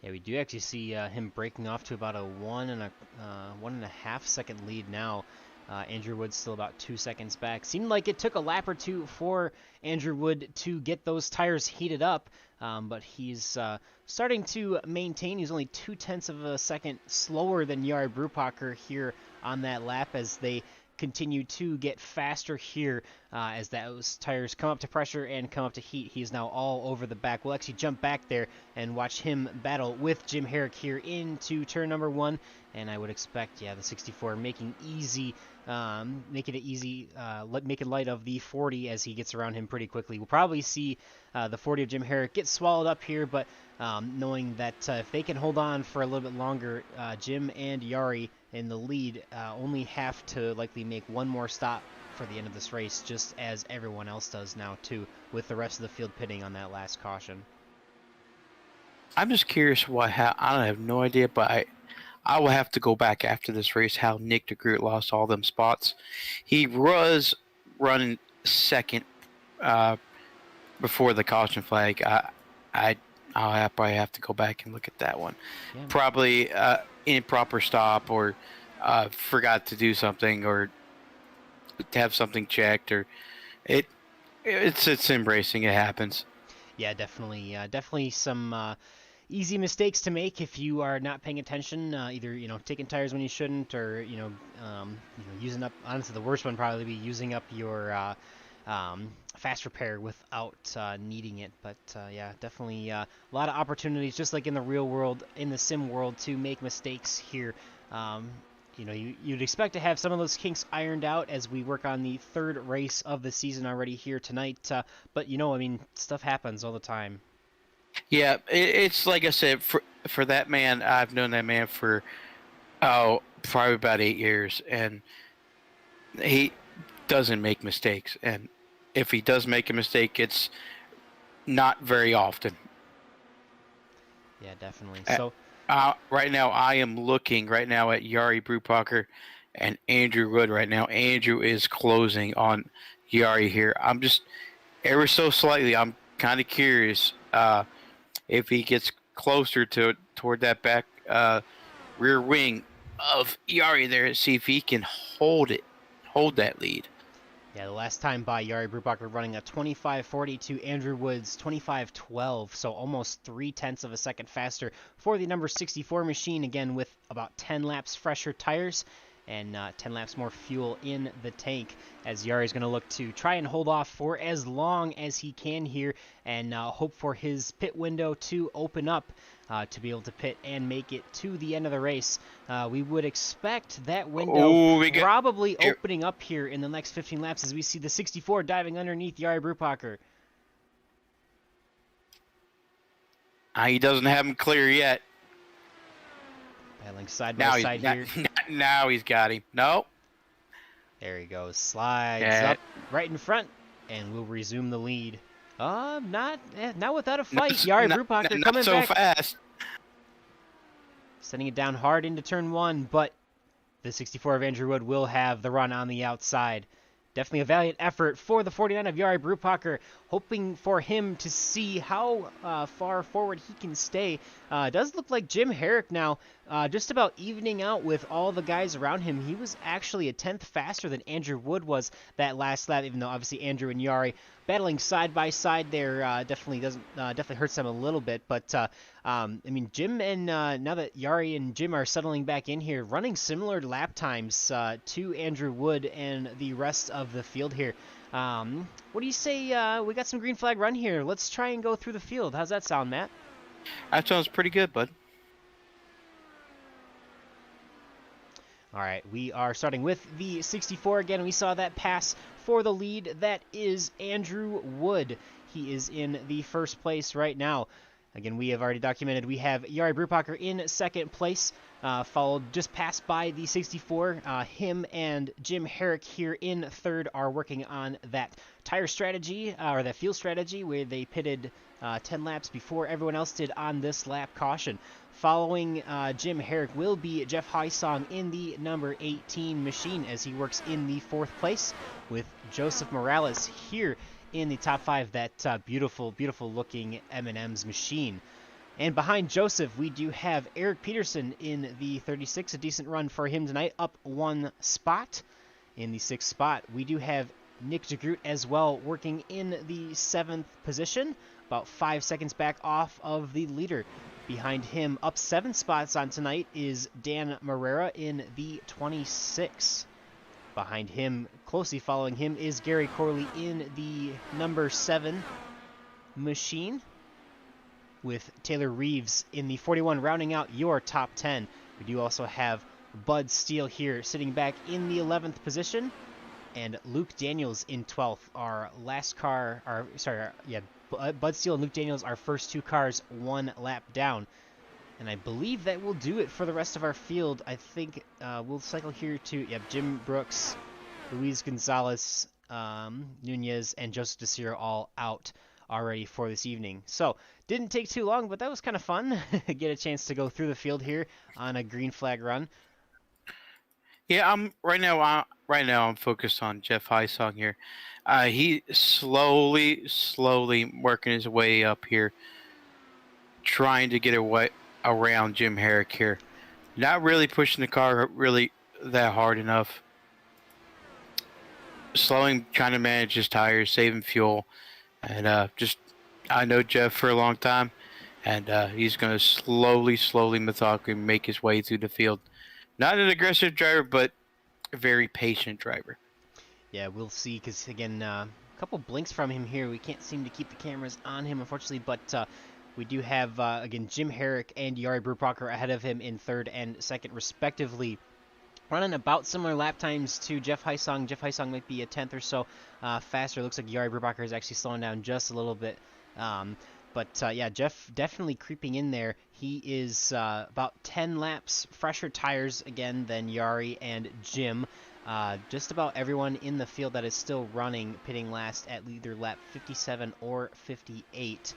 Yeah, we do actually see him breaking off to about a 1.5 second lead now. Andrew Wood's still about 2 seconds back. Seemed like it took a lap or two for Andrew Wood to get those tires heated up, but he's starting to maintain. He's only 0.2 of a second slower than Jari Brupacher here on that lap as they continue to get faster here as those tires come up to pressure and come up to heat. He is now all over the back. We'll actually jump back there and watch him battle with Jim Herrick here into turn number 1, and I would expect, the 64 making easy, making light of the 40 as he gets around him pretty quickly. We'll probably see the 40 of Jim Herrick get swallowed up here, but knowing that if they can hold on for a little bit longer, Jim and Jari in the lead only have to likely make one more stop for the end of this race, just as everyone else does now too, with the rest of the field pitting on that last caution. I'm just curious I have no idea, but I will have to go back after this race how Nick DeGroot lost all them spots. He was running 2nd before the caution flag. I'll probably have to go back and look at that one. Yeah. Probably improper stop, or forgot to do something, or to have something checked, or it's embracing. It happens. Yeah, definitely some easy mistakes to make if you are not paying attention. Either taking tires when you shouldn't, or using up. Honestly, the worst one probably be using up your fast repair without needing it. But yeah, definitely a lot of opportunities, just like in the real world, in the sim world, to make mistakes here. You'd expect to have some of those kinks ironed out as we work on the 3rd race of the season already here tonight. But stuff happens all the time. Yeah, it's like I said, for that man, I've known that man for probably about 8 years, and he doesn't make mistakes. And if he does make a mistake, it's not very often. Yeah, definitely. So right now, I am looking right now at Jari Brupacher and Andrew Wood right now. Andrew is closing on Jari here. I'm just ever so slightly. I'm kind of curious if he gets closer toward that back rear wing of Jari there, see if he can hold that lead. Yeah, the last time by, Jari Brupacher running a 25.40 to Andrew Wood's 25.12, so almost 0.3 of a second faster for the number 64 machine, again with about 10 laps fresher tires and 10 laps more fuel in the tank, as Jari's going to look to try and hold off for as long as he can here and hope for his pit window to open up to be able to pit and make it to the end of the race. We would expect that window probably opening up here in the next 15 laps as we see the 64 diving underneath Jari Brupacher. He doesn't have him clear yet. Battling side by side here. Now he's got him. Nope. There he goes. Slides up right in front, and we'll resume the lead. Not without a fight. Jari Brupacher coming so back. Fast. Sending it down hard into turn 1, but the 64 of Andrew Wood will have the run on the outside. Definitely a valiant effort for the 49 of Jari Brupacher, hoping for him to see how far forward he can stay. Does look like Jim Herrick now just about evening out with all the guys around him. He was actually a 10th faster than Andrew Wood was that last lap, even though obviously Andrew and Jari battling side by side there definitely hurts them a little bit. But I mean, Jim and now that Jari and Jim are settling back in here, running similar lap times to Andrew Wood and the rest of the field here. What do you say? We got some green flag run here. Let's try and go through the field. How's that sound, Matt? That sounds pretty good, bud. All right, we are starting with the 64 again. We saw that pass for the lead. That is Andrew Wood. He is in the first place right now. Again, we have already documented we have Jari Brupacher in second place, followed just past by the 64. Him and Jim Herrick here in third are working on that tire strategy, or that fuel strategy, where they pitted 10 laps before everyone else did on this lap caution. Following Jim Herrick will be Jeff Hysong in the number 18 machine as he works in the fourth place, with Joseph Morales here in the top 5, that beautiful, beautiful looking M&M's machine. And behind Joseph, we do have Eric Peterson in the 36, a decent run for him tonight, up 1 spot. In the 6th spot, we do have Nick DeGroot as well, working in the 7th position, about 5 seconds back off of the leader. Behind him, up 7 spots on tonight, is Dan Marrera in the 26. Behind him, closely following him, is Gary Corley in the number 7 machine, with Taylor Reeves in the 41 rounding out your top 10. We do also have Bud Steele here sitting back in the 11th position, and Luke Daniels in 12th. Our last car, Bud Steele and Luke Daniels, our first 2 cars 1 lap down. And I believe that will do it for the rest of our field. I think we'll cycle here to Jim Brooks, Luis Gonzalez, Nunez, and Joseph DeSiro all out already for this evening. So, didn't take too long, but that was kind of fun. Get a chance to go through the field here on a green flag run. Yeah, right now I'm focused on Jeff Hysong here. He slowly working his way up here, trying to get away around Jim Herrick here. Not really pushing the car really that hard enough. Slowing, trying to manage his tires, saving fuel, and I know Jeff for a long time, and he's going to slowly, methodically make his way through the field. Not an aggressive driver, but a very patient driver. Yeah, we'll see, because, again, a couple blinks from him here. We can't seem to keep the cameras on him, unfortunately, but we do have, again, Jim Herrick and Jari Brupacher ahead of him in 3rd and 2nd, respectively. Running about similar lap times to Jeff Hysong. Jeff Hysong might be a 10th or so faster. Looks like Jari Brupacher is actually slowing down just a little bit. Yeah, Jeff definitely creeping in there. He is about 10 laps fresher tires again than Jari and Jim. Just about everyone in the field that is still running, pitting last at either lap 57 or 58.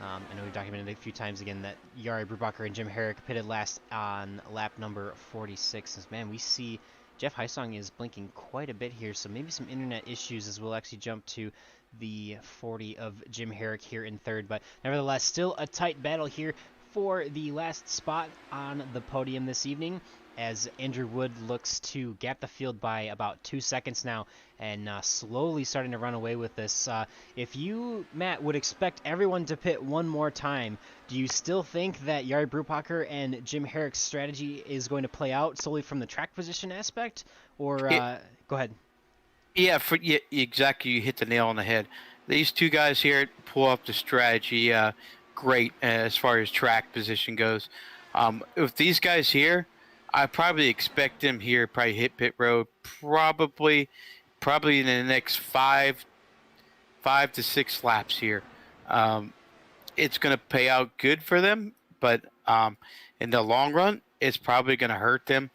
I know we've documented a few times again that Jari Brupacher and Jim Herrick pitted last on lap number 46. Man, we see Jeff Hysong is blinking quite a bit here, so maybe some internet issues as we'll actually jump to the 40 of Jim Herrick here in 3rd. But nevertheless, still a tight battle here for the last spot on the podium this evening, as Andrew Wood looks to gap the field by about 2 seconds now, and slowly starting to run away with this. If you, Matt, would expect everyone to pit one more time, do you still think that Jari Brupacher and Jim Herrick's strategy is going to play out solely from the track position aspect? Or, go ahead. Yeah, exactly. You hit the nail on the head. These 2 guys here pull up the strategy. great as far as track position goes. With these guys here, I probably expect them here probably hit pit road probably in the next five to six laps here. It's going to pay out good for them, but in the long run, it's probably going to hurt them.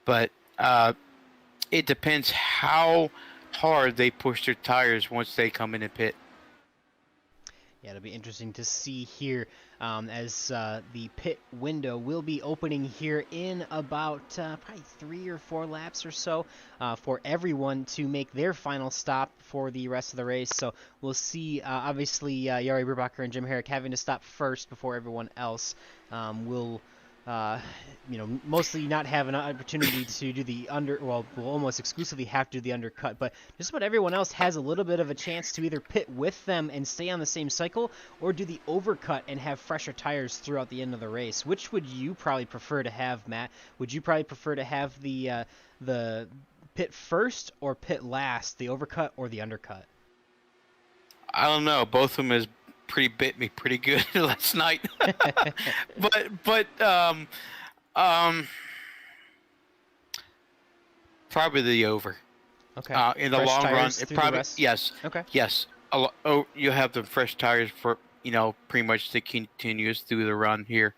But it depends how hard they push their tires once they come in and pit. Yeah, it'll be interesting to see here as the pit window will be opening here in about probably 3 or 4 laps or so for everyone to make their final stop for the rest of the race. So we'll see, obviously, Jari Brubacher and Jim Herrick having to stop first before everyone else will mostly not have an opportunity to do the will almost exclusively have to do the undercut, but just about everyone else has a little bit of a chance to either pit with them and stay on the same cycle, or do the overcut and have fresher tires throughout the end of the race. Which would you probably prefer to have, Matt? Would you probably prefer to have the pit first or pit last, the overcut or the undercut? I don't know. Both of them has bit me pretty good last night. but probably the over. Okay. In the Fresh long run, tires it through probably the rest? yes. Okay. Yes. You have the fresh tires for pretty much the continuous through the run here.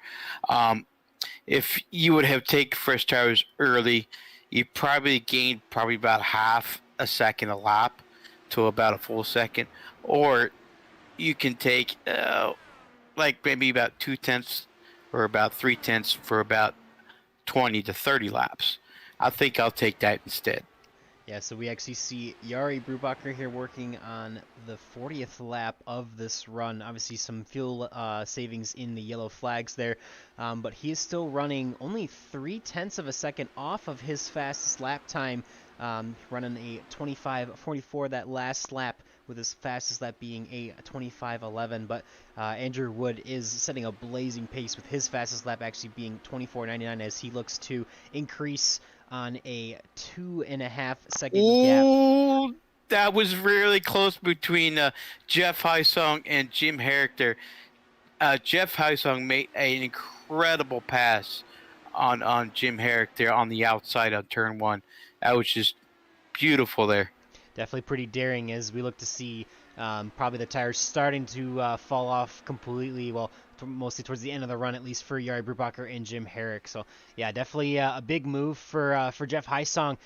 If you would have taken fresh tires early, you probably gained about half a second a lap to about a full second, or you can take like maybe about 2/10 or about 3/10 for about 20 to 30 laps. I think I'll take that instead. Yeah, so we actually see Jari Brubacher here working on the 40th lap of this run. Obviously some fuel savings in the yellow flags there, but he is still running only 0.3 of a second off of his fastest lap time, running a 25:44 that last lap, with his fastest lap being a 25:11. But Andrew Wood is setting a blazing pace with his fastest lap actually being 24:99 as he looks to increase on a 2.5 second gap. Ooh, that was really close between Jeff Hysong and Jim Herrick there. Jeff Hysong made an incredible pass on Jim Herrick there on the outside of turn 1. That was just beautiful there. Definitely pretty daring as we look to see probably the tires starting to fall off completely, well, mostly towards the end of the run, at least for Jari Brubacher and Jim Herrick. So, yeah, definitely a big move for Jeff Hysong.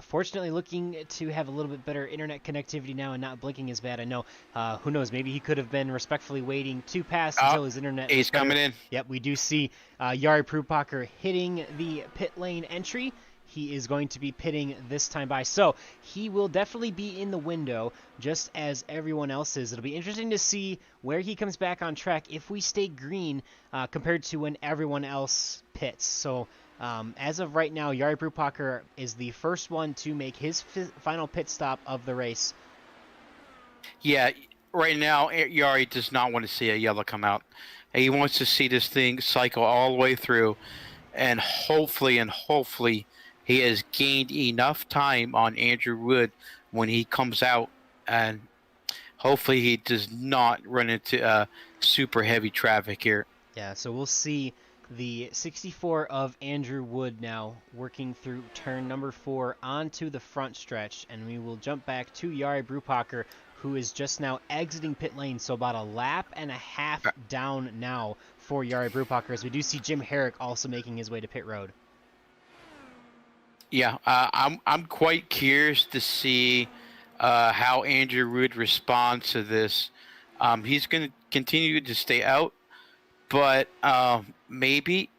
Fortunately, looking to have a little bit better internet connectivity now and not blinking as bad. I know, who knows, maybe he could have been respectfully waiting to pass until his internet He's coming in. Yep, we do see Jari Brubacher hitting the pit lane entry. He is going to be pitting this time by. So he will definitely be in the window just as everyone else is. It'll be interesting to see where he comes back on track if we stay green compared to when everyone else pits. So as of right now, Jari Brubacher is the first one to make his final pit stop of the race. Yeah, right now, Jari does not want to see a yellow come out. He wants to see this thing cycle all the way through, and hopefully he has gained enough time on Andrew Wood when he comes out, and hopefully he does not run into super heavy traffic here. Yeah, so we'll see the 64 of Andrew Wood now working through turn number 4 onto the front stretch, and we will jump back to Jari Brubacher, who is just now exiting pit lane, so about a lap and a half down now for Jari Brubacher, as we do see Jim Herrick also making his way to pit road. Yeah, I'm quite curious to see how Andrew Wood responds to this. He's going to continue to stay out, but maybe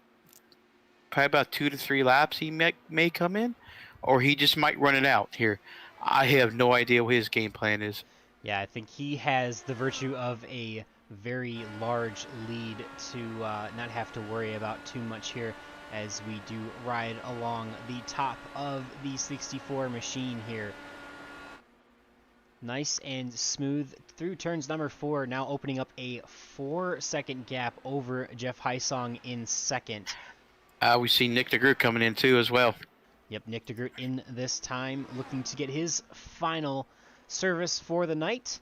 probably about 2 to 3 laps he may come in, or he just might run it out here. I have no idea what his game plan is. Yeah, I think he has the virtue of a very large lead to not have to worry about too much here, as we do ride along the top of the 64 machine here. Nice and smooth through turns number 4, now opening up a 4-second gap over Jeff Hysong in second. We see Nick DeGroot coming in too as well. Yep, Nick DeGroot in this time, looking to get his final service for the night.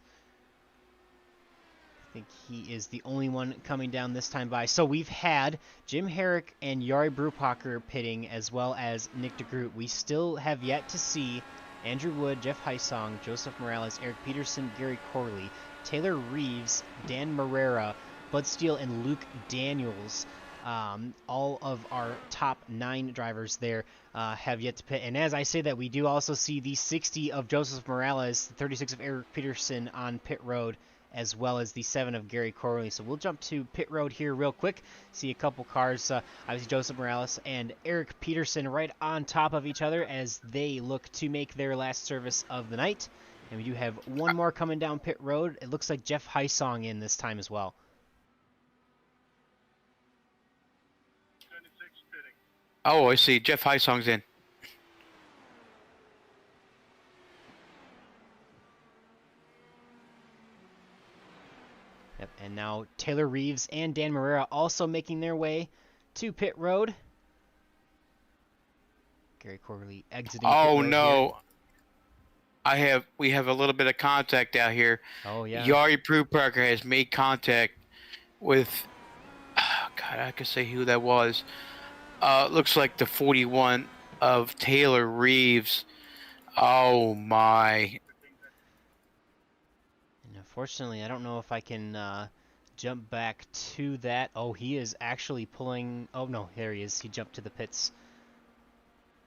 I think he is the only one coming down this time by. So we've had Jim Herrick and Jari Brupacher pitting, as well as Nick DeGroot. We still have yet to see Andrew Wood, Jeff Heisong, Joseph Morales, Eric Peterson, Gary Corley, Taylor Reeves, Dan Marrera, Bud Steele, and Luke Daniels. All of our top 9 drivers there have yet to pit. And as I say that, we do also see the 60 of Joseph Morales, the 36 of Eric Peterson on pit road, as well as the 7 of Gary Corley. So we'll jump to pit road here real quick. See a couple cars, obviously Joseph Morales and Eric Peterson right on top of each other as they look to make their last service of the night. And we do have one more coming down pit road. It looks like Jeff Heisong in this time as well. Oh, I see. Jeff Heisong's in. Yep, and now Taylor Reeves and Dan Marrera also making their way to pit road. Gary Corley exiting. Oh pit road no. Here. We have a little bit of contact out here. Oh yeah. Jari Brupacher has made contact with God, I can say who that was. Looks like the 41 of Taylor Reeves. Oh my. And unfortunately, I don't know if I can jump back to that. Oh, he is actually pulling. Oh no, there he is. He jumped to the pits.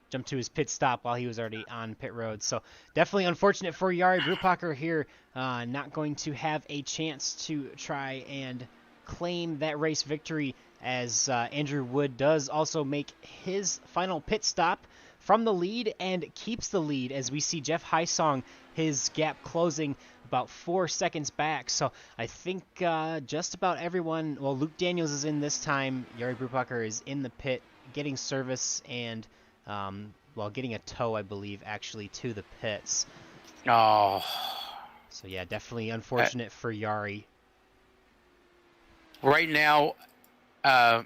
Jumped to his pit stop while he was already on pit road. So definitely unfortunate for Jari Brupacher here. Not going to have a chance to try and claim that race victory, as Andrew Wood does also make his final pit stop from the lead and keeps the lead, as we see Jeff Heisong, his gap closing about 4 seconds back. So I think just about everyone, well, Luke Daniels is in this time. Jari Brupacher is in the pit getting service and, well, getting a tow, I believe, actually, to the pits. Oh. So yeah, definitely unfortunate for Jari. Right now, I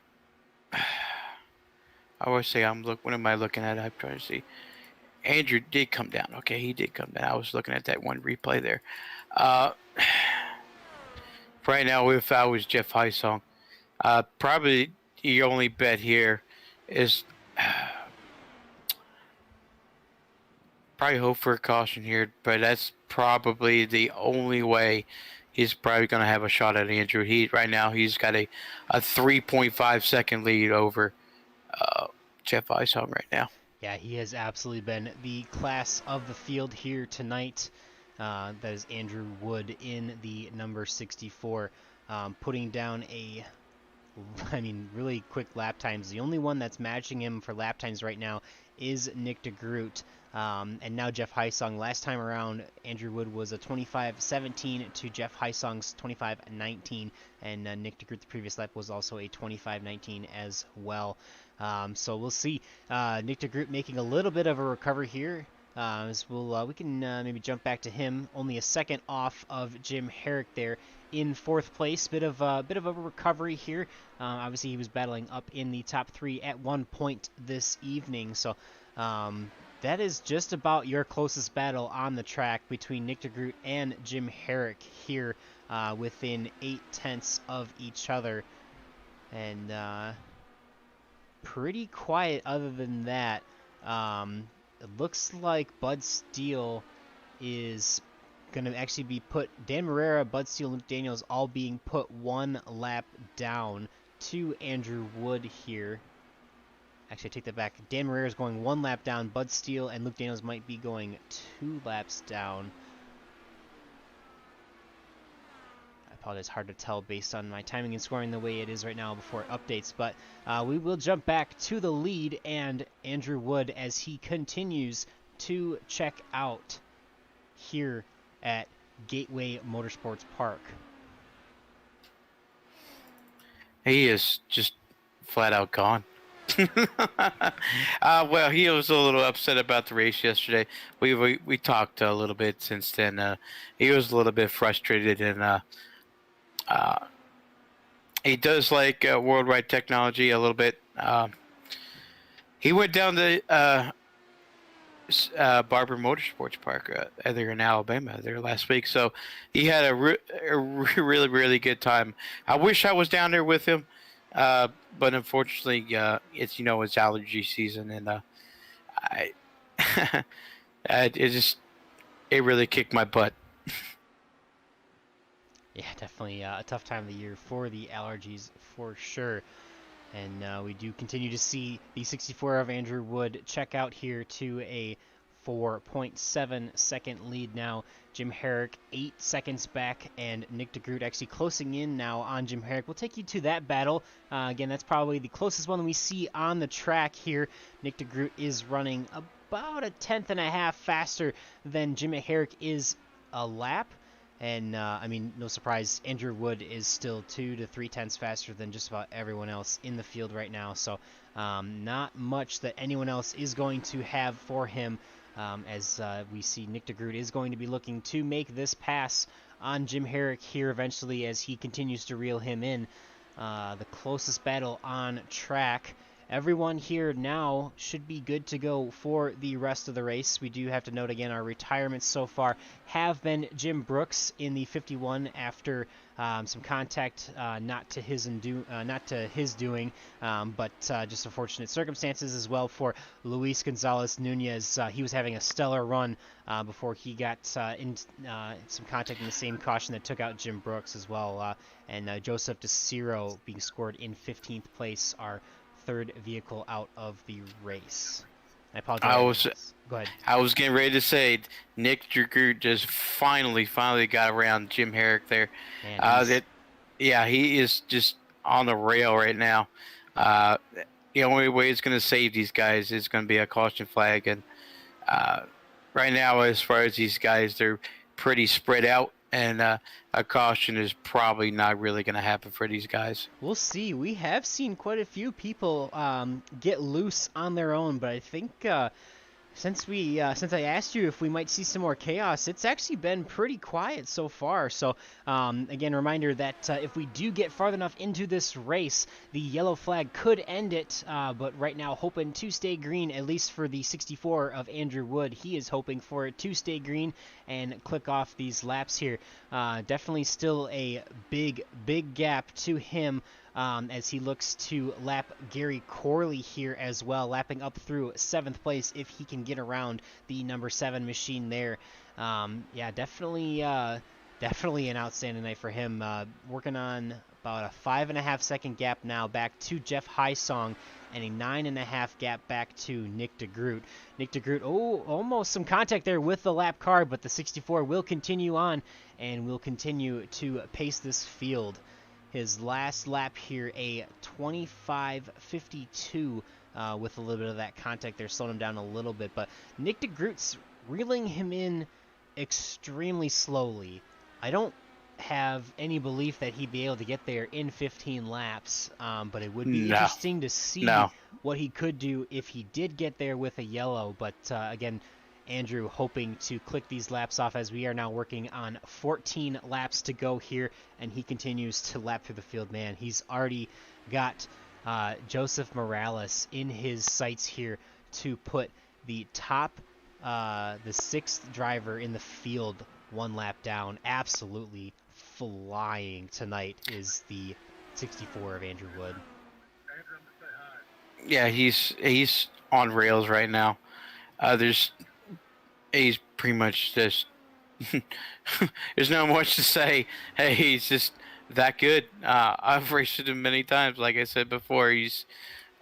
always say what am I looking at? I'm trying to see. Andrew did come down. Okay, he did come down. I was looking at that one replay there. Right now, if I was Jeff Heisong, probably the only bet here is probably hope for a caution here, but that's probably the only way he's probably going to have a shot at Andrew. Right now he's got a 3.5 second lead over Jeff Heisong right now. Yeah, he has absolutely been the class of the field here tonight. That is Andrew Wood in the number 64, putting down really quick lap times. The only one that's matching him for lap times right now is Nick DeGroot. And now Jeff Heisong. Last time around, Andrew Wood was a 25-17 to Jeff Heisong's 25-19, and Nick DeGroot the previous lap was also a 25-19 as well. So we'll see Nick DeGroot making a little bit of a recovery here. As we can maybe jump back to him, only a second off of Jim Herrick there in 4th place. Bit of a recovery here. Obviously, he was battling up in the top 3 at one point this evening. So that is just about your closest battle on the track between Nick DeGroot and Jim Herrick here, within 0.8 of each other, and pretty quiet other than that. It looks like Bud Steele is going to actually be put, Dan Marrera, Bud Steele, Luke Daniels all being put 1 lap down to Andrew Wood here. Actually, I take that back. Dan Marrera is going 1 lap down. Bud Steele and Luke Daniels might be going 2 laps down. I apologize, hard to tell based on my timing and scoring the way it is right now before it updates. But we will jump back to the lead and Andrew Wood as he continues to check out here at Gateway Motorsports Park. He is just flat out gone. Well, he was a little upset about the race yesterday. We talked a little bit since then. He was a little bit frustrated, and he does like worldwide technology a little bit. He went down to Barber Motorsports Park there in Alabama there last week. So he had a really, really good time. I wish I was down there with him, but unfortunately, it's allergy season, and I it really kicked my butt. Yeah, definitely a tough time of the year for the allergies for sure. And we do continue to see the 64 of Andrew Wood check out here to a 4.7 second lead now. Jim Herrick 8 seconds back, and Nick DeGroot actually closing in now on Jim Herrick. We'll take you to that battle. Again, that's probably the closest one we see on the track here. Nick DeGroot is running about a tenth and a half faster than Jim Herrick is a lap. And, no surprise, Andrew Wood is still 2 to 3 tenths faster than just about everyone else in the field right now. So not much that anyone else is going to have for him, as we see Nick DeGroot is going to be looking to make this pass on Jim Herrick here eventually as he continues to reel him in. The closest battle on track. Everyone here now should be good to go for the rest of the race. We do have to note again our retirements so far have been Jim Brooks in the 51 after some contact not to his doing, but just unfortunate circumstances as well for Luis Gonzalez Nunez. He was having a stellar run before he got in some contact in the same caution that took out Jim Brooks as well. And Joseph DeCiro being scored in 15th place, our third vehicle out of the race. I apologize. Go ahead. I was getting ready to say Nick DeGroot just finally got around Jim Herrick there. He is just on the rail right now. The only way it's going to save these guys is going to be a caution flag, and right now, as far as these guys, they're pretty spread out. And a caution is probably not really going to happen for these guys. We'll see. We have seen quite a few people get loose on their own, but I think since I asked you if we might see some more chaos, it's actually been pretty quiet so far. So again, reminder that if we do get far enough into this race, the yellow flag could end it. But right now, hoping to stay green, at least for the 64 of Andrew Wood. He is hoping for it to stay green and click off these laps here. Definitely still a big gap to him. As he looks to lap Gary Corley here as well, lapping up through 7th place if he can get around the number 7 machine there. Definitely an outstanding night for him. Working on about a 5.5 second gap now back to Jeff Highsong, and a 9.5 gap back to Nick DeGroot. Nick DeGroot, almost some contact there with the lap car, but the 64 will continue on and will continue to pace this field. His last lap here, a 25.52 with a little bit of that contact there, slowing him down a little bit. But Nick DeGroot's reeling him in extremely slowly. I don't have any belief that he'd be able to get there in 15 laps, but it would be interesting to see what he could do if he did get there with a yellow. But again, Andrew hoping to click these laps off as we are now working on 14 laps to go here, and he continues to lap through the field. Man, he's already got Joseph Morales in his sights here to put the the 6th driver in the field 1 lap down. Absolutely flying tonight is the 64 of Andrew Wood. Yeah, he's on rails right now. He's pretty much just there's not much to say. Hey, he's just that good. I've raced him many times. Like I said before, he's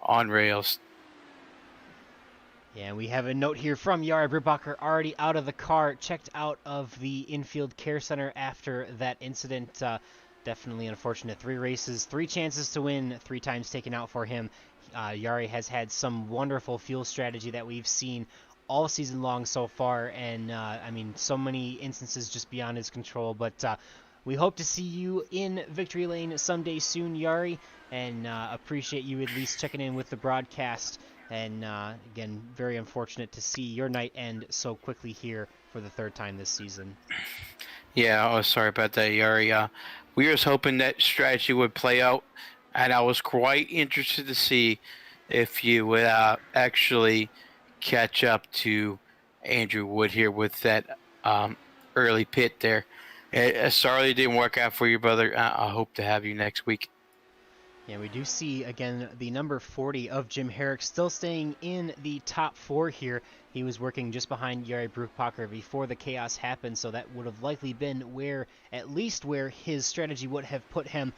on rails. Yeah, and we have a note here from Yara Brubacher, already out of the car, checked out of the infield care center after that incident. Definitely unfortunate. 3 races, 3 chances to win, 3 times taken out for him. Yari has had some wonderful fuel strategy that we've seen all season long so far, and so many instances just beyond his control. But we hope to see you in victory lane someday soon, Yari, and appreciate you at least checking in with the broadcast. And again, very unfortunate to see your night end so quickly here for the 3rd time this season. Yeah, sorry about that, Yari. We were hoping that strategy would play out, and I was quite interested to see if you would actually catch up to Andrew Wood here with that early pit there. Sorry it didn't work out for you, brother. I hope to have you next week. Yeah, we do see, again, the number 40 of Jim Herrick still staying in the top 4 here. He was working just behind Jari Bruchpacher before the chaos happened, so that would have likely been at least where his strategy would have put him,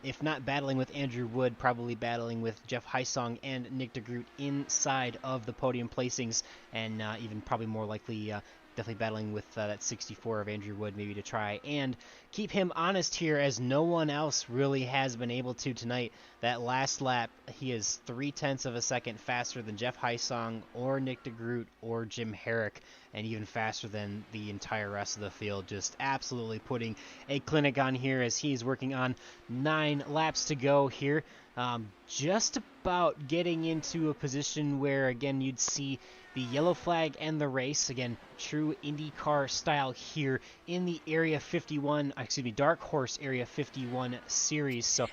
if not battling with Andrew Wood, probably battling with Jeff Heisong and Nick DeGroot inside of the podium placings, and even probably more likely definitely battling with that 64 of Andrew Wood maybe to try and keep him honest here, as no one else really has been able to tonight. That last lap, he is 0.3 of a second faster than Jeff Heisong or Nick DeGroot or Jim Herrick, and even faster than the entire rest of the field. Just absolutely putting a clinic on here as he's working on 9 laps to go here. Just about getting into a position where, again, you'd see the yellow flag and the race. Again, true IndyCar style here in the Dark Horse Area 51 series. So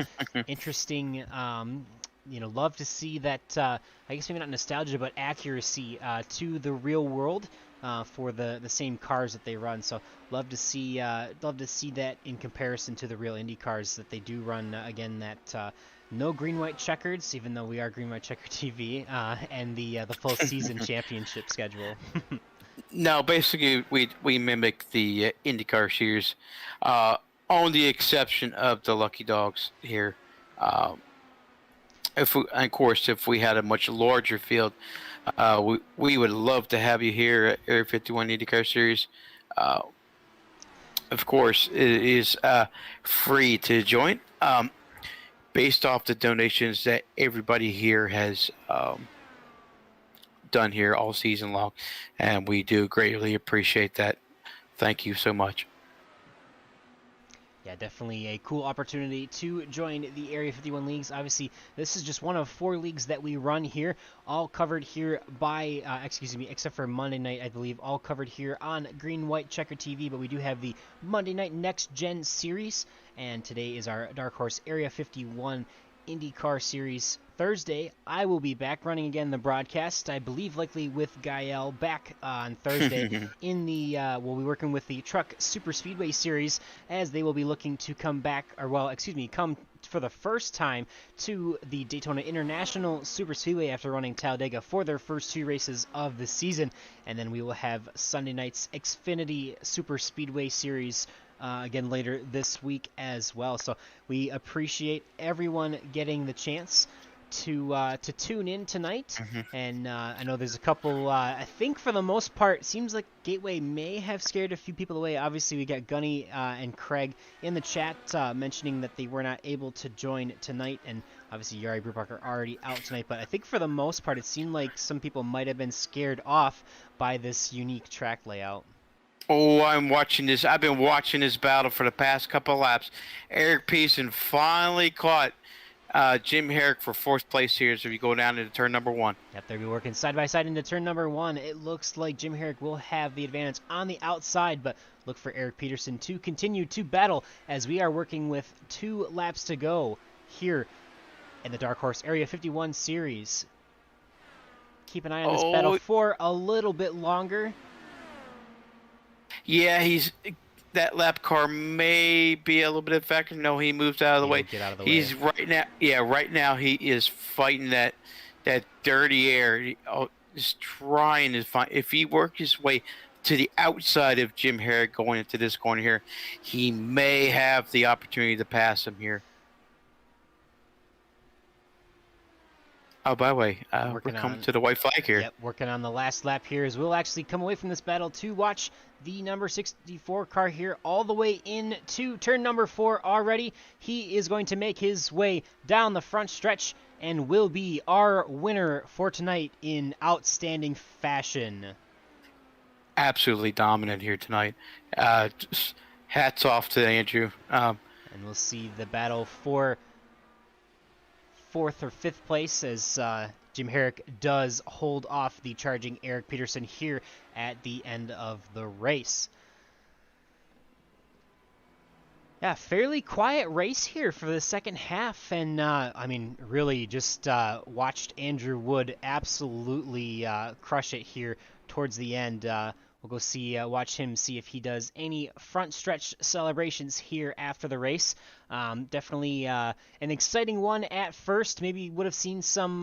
interesting. Love to see that, I guess maybe not nostalgia, but accuracy to the real world for the same cars that they run. So love to see that in comparison to the real Indy cars that they do run. Again, that no green white checkers, even though we are green white checker TV, and the full season championship schedule. No, basically we mimic the IndyCar series, on the exception of the Lucky Dogs here. Of course, if we had a much larger field, we would love to have you here at Area 51 IndyCar Series. Of course, it is free to join, based off the donations that everybody here has done here all season long, and we do greatly appreciate that. Thank you so much. Yeah, definitely a cool opportunity to join the Area 51 leagues. Obviously, this is just one of 4 leagues that we run here, all covered here by, except for Monday night, I believe, all covered here on Green White Checker TV, but we do have the Monday Night Next Gen series, and today is our Dark Horse Area 51 IndyCar Series. Thursday, I will be back running again the broadcast, I believe likely with Gael back on Thursday in the, we'll be working with the Truck Super Speedway Series, as they will be looking to come for the first time to the Daytona International Super Speedway after running Talladega for their first 2 races of the season. And then we will have Sunday night's Xfinity Super Speedway Series again later this week as well. So we appreciate everyone getting the chance to tune in tonight. And I know there's a couple, I think for the most part, it seems like Gateway may have scared a few people away. Obviously, we got Gunny and Craig in the chat mentioning that they were not able to join tonight, and obviously Jari Bruchpacher already out tonight, but I think for the most part, it seemed like some people might have been scared off by this unique track layout. Oh, I'm watching this. I've been watching this battle for the past couple of laps. Eric Pearson finally caught Jim Herrick for 4th place here, so if you go down into turn number 1. Yep, they'll be working side by side into turn number 1. It looks like Jim Herrick will have the advantage on the outside, but look for Eric Peterson to continue to battle as we are working with 2 laps to go here in the Dark Horse Area 51 series. Keep an eye on this battle for a little bit longer. Yeah, that lap car may be a little bit of a factor. No, he moves out of the way. Get out of the He's way. right now he is fighting that dirty air. He's trying to find. If he worked his way to the outside of Jim Herrick going into this corner here, he may have the opportunity to pass him here. Oh, by the way, we're coming to the white flag here. Yep, working on the last lap here, as we'll actually come away from this battle to watch the number 64 car here all the way into turn number 4 already. He is going to make his way down the front stretch and will be our winner for tonight in outstanding fashion. Absolutely dominant here tonight. Just hats off to Andrew. And we'll see the battle for 4th or 5th place as Jim Herrick does hold off the charging Eric Peterson here at the end of the race. Yeah, fairly quiet race here for the second half, and I mean, really just watched Andrew Wood absolutely crush it here towards the end. We'll go watch him see if he does any front stretch celebrations here after the race. Definitely an exciting one at first. Maybe would have seen some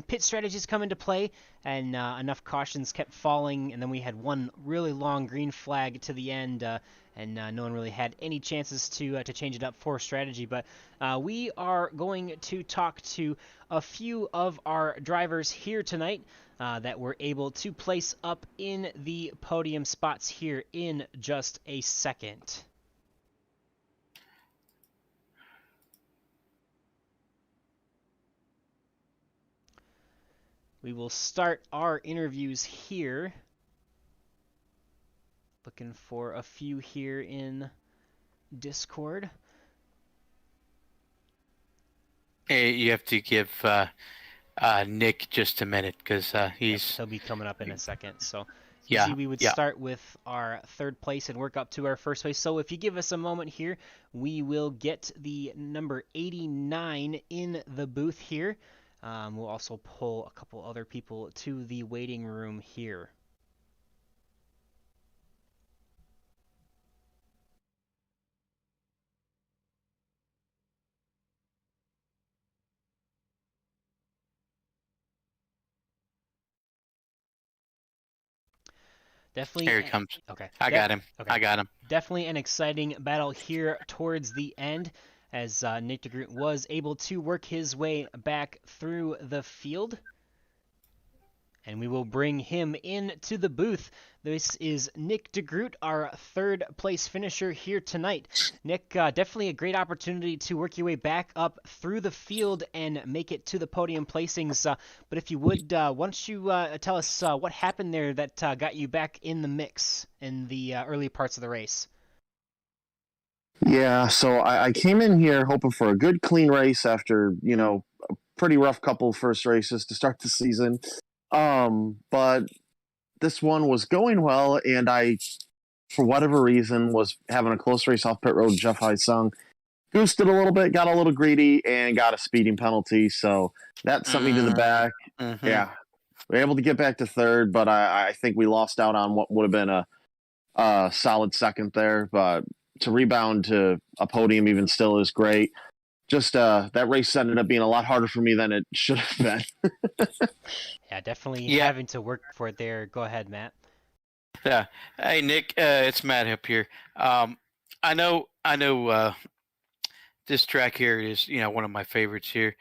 pit strategies come into play, and enough cautions kept falling, and then we had one really long green flag to the end. And no one really had any chances to change it up for strategy. But we are going to talk to a few of our drivers here tonight that were able to place up in the podium spots here in just a second. We will start our interviews here. Looking for a few here in Discord. Hey, you have to give Nick just a minute because He'll be coming up in a second. So Yeah, usually we would start with our third place and work up to our first place. So if you give us a moment here, we will get the number 89 in the booth here. We'll also pull a couple other people to the waiting room here. Definitely. Here he comes. Okay. I got him. Okay. I got him. Definitely an exciting battle here towards the end, as Nick DeGroot was able to work his way back through the field. And we will bring him into the booth. This is Nick DeGroot, our third place finisher here tonight. Nick, definitely a great opportunity to work your way back up through the field and make it to the podium placings. But if you would, why don't you tell us what happened there that got you back in the mix in the early parts of the race? Yeah, so I came in here hoping for a good, clean race after, a pretty rough couple first races to start the season. But this one was going well, and I, for whatever reason, was having a close race off pit road. Jeff Sung goosed it a little bit, got a little greedy, and got a speeding penalty. So that sent me to the back. Mm-hmm. Yeah, we were able to get back to third, but I think we lost out on what would have been a solid second there. But to rebound to a podium even still is great. Just that race ended up being a lot harder for me than it should have been. Yeah, definitely having to work for it there. Go ahead, Matt. Yeah. Hey, Nick, it's Matt up here. I know. This track here is, one of my favorites here.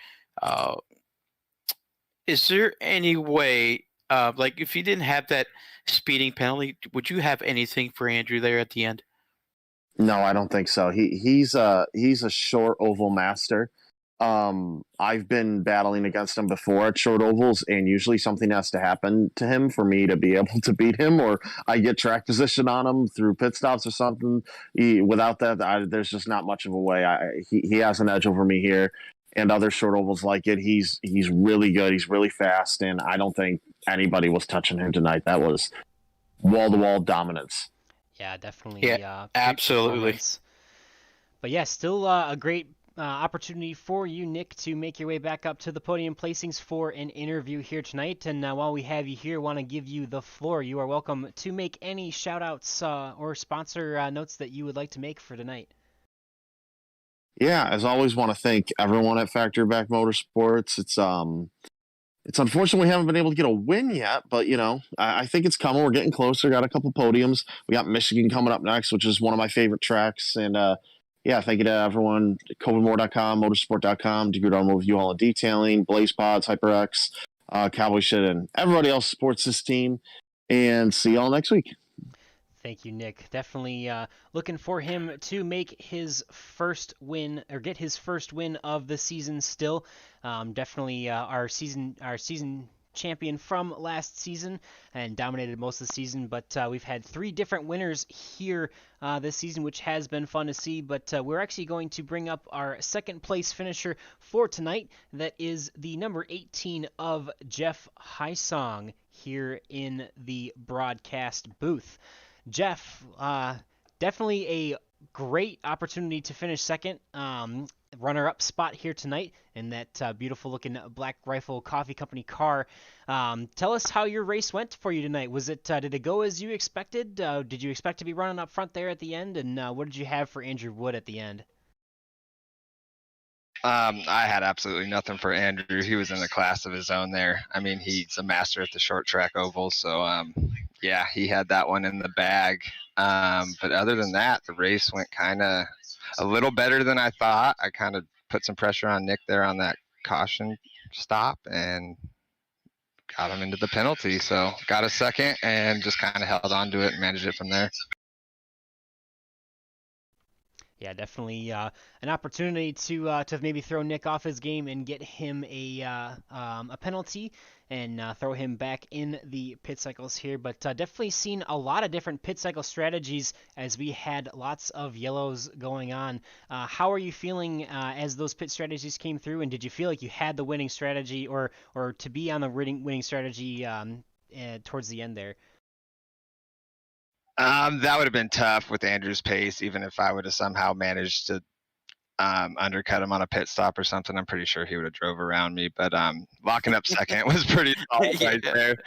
Is there any way, like, if you didn't have that speeding penalty, would you have anything for Andrew there at the end? No, I don't think so. He's a short oval master. I've been battling against him before at short ovals, and usually something has to happen to him for me to be able to beat him, or I get track position on him through pit stops or something. Without that, there's just not much of a way. He has an edge over me here, and other short ovals like it. He's really good. He's really fast, and I don't think anybody was touching him tonight. That was wall-to-wall dominance. Yeah, definitely. Yeah, absolutely. But yeah, still a great opportunity for you, Nick, to make your way back up to the podium placings for an interview here tonight. And while we have you here, want to give you the floor. You are welcome to make any shout-outs or sponsor notes that you would like to make for tonight. Yeah, as always, want to thank everyone at Factory Back Motorsports. It's unfortunate we haven't been able to get a win yet, but, I think it's coming. We're getting closer. Got a couple podiums. We got Michigan coming up next, which is one of my favorite tracks. And, thank you to everyone, copenmore.com, motorsport.com, DeGroot Automotive U-Haul and Detailing, Blaze Pods, HyperX, Cowboy Shit, and everybody else supports this team. And see y'all next week. Thank you, Nick. Definitely looking for him to make his first win, or get his first win of the season still. Definitely our season champion from last season and dominated most of the season, but we've had 3 different winners here this season, which has been fun to see. But we're actually going to bring up our second place finisher for tonight. That is the number 18 of Jeff Hysong here in the broadcast booth. Jeff, definitely a great opportunity to finish second, runner-up spot here tonight in that beautiful-looking Black Rifle Coffee Company car. Tell us how your race went for you tonight. Was it did it go as you expected? Did you expect to be running up front there at the end? And what did you have for Andrew Wood at the end? I had absolutely nothing for Andrew. He was in a class of his own there. I mean, he's a master at the short track oval, so yeah, he had that one in the bag. But other than that, the race went kind of a little better than I thought. I kind of put some pressure on Nick there on that caution stop and got him into the penalty. So got a second and just kind of held on to it and managed it from there. Yeah, definitely an opportunity to maybe throw Nick off his game and get him a penalty and throw him back in the pit cycles here. But definitely seen a lot of different pit cycle strategies as we had lots of yellows going on. How are you feeling as those pit strategies came through? And did you feel like you had the winning strategy or to be on the winning strategy towards the end there? That would have been tough with Andrew's pace, even if I would have somehow managed to undercut him on a pit stop or something. I'm pretty sure he would have drove around me, but locking up second was pretty solid right there.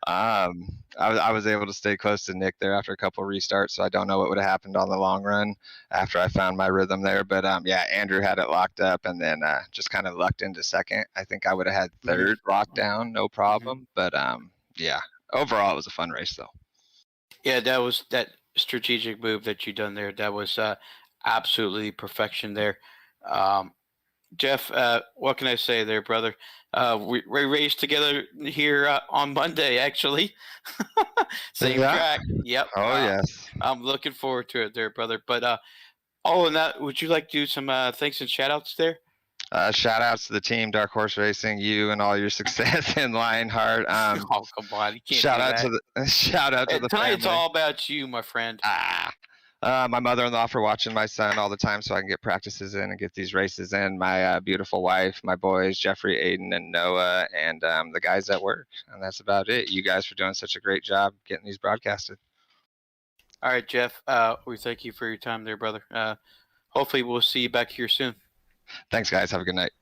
I was able to stay close to Nick there after a couple restarts, so I don't know what would have happened on the long run after I found my rhythm there. But yeah, Andrew had it locked up and then just kind of lucked into second. I think I would have had third locked down, no problem. But yeah, overall it was a fun race though. Yeah, that was that strategic move that you done there. That was absolutely perfection there. Jeff, what can I say there, brother? We raced together here on Monday, actually. Same track. Yep. Oh, yes. I'm looking forward to it there, brother. But all in that, would you like to do some thanks and shout-outs there? Shout outs to the team, Dark Horse Racing, you and all your success in Lionheart. Oh, come on. You can't Shout do out that. shout out to the Tonight it's family. all about you, my friend. My mother-in-law for watching my son all the time so I can get practices in and get these races in. My beautiful wife, my boys, Jeffrey, Aiden, and Noah, and the guys at work. And that's about it. You guys for doing such a great job getting these broadcasted. All right, Jeff. We thank you for your time there, brother. Hopefully we'll see you back here soon. Thanks, guys. Have a good night.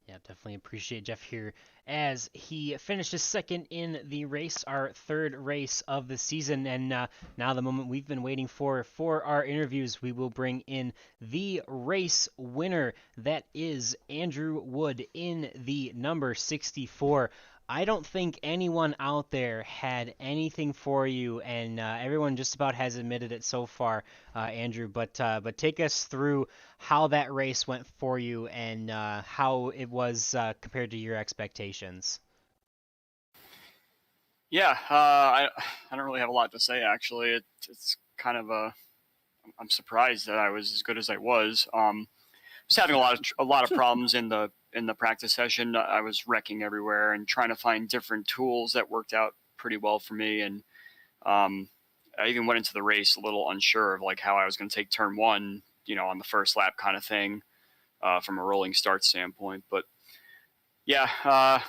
Yeah, definitely appreciate Jeff here as he finishes second in the race, our third race of the season. And now the moment we've been waiting for our interviews, we will bring in the race winner. That is Andrew Wood in the number 64. I don't think anyone out there had anything for you, and everyone just about has admitted it so far, Andrew. But take us through how that race went for you and how it was compared to your expectations. Yeah, I don't really have a lot to say actually. It's kind of I'm surprised that I was as good as I was. Was having a lot of problems in the practice session. I was wrecking everywhere and trying to find different tools that worked out pretty well for me. And I even went into the race a little unsure of like how I was going to take turn one, on the first lap kind of thing, from a rolling start standpoint. But yeah,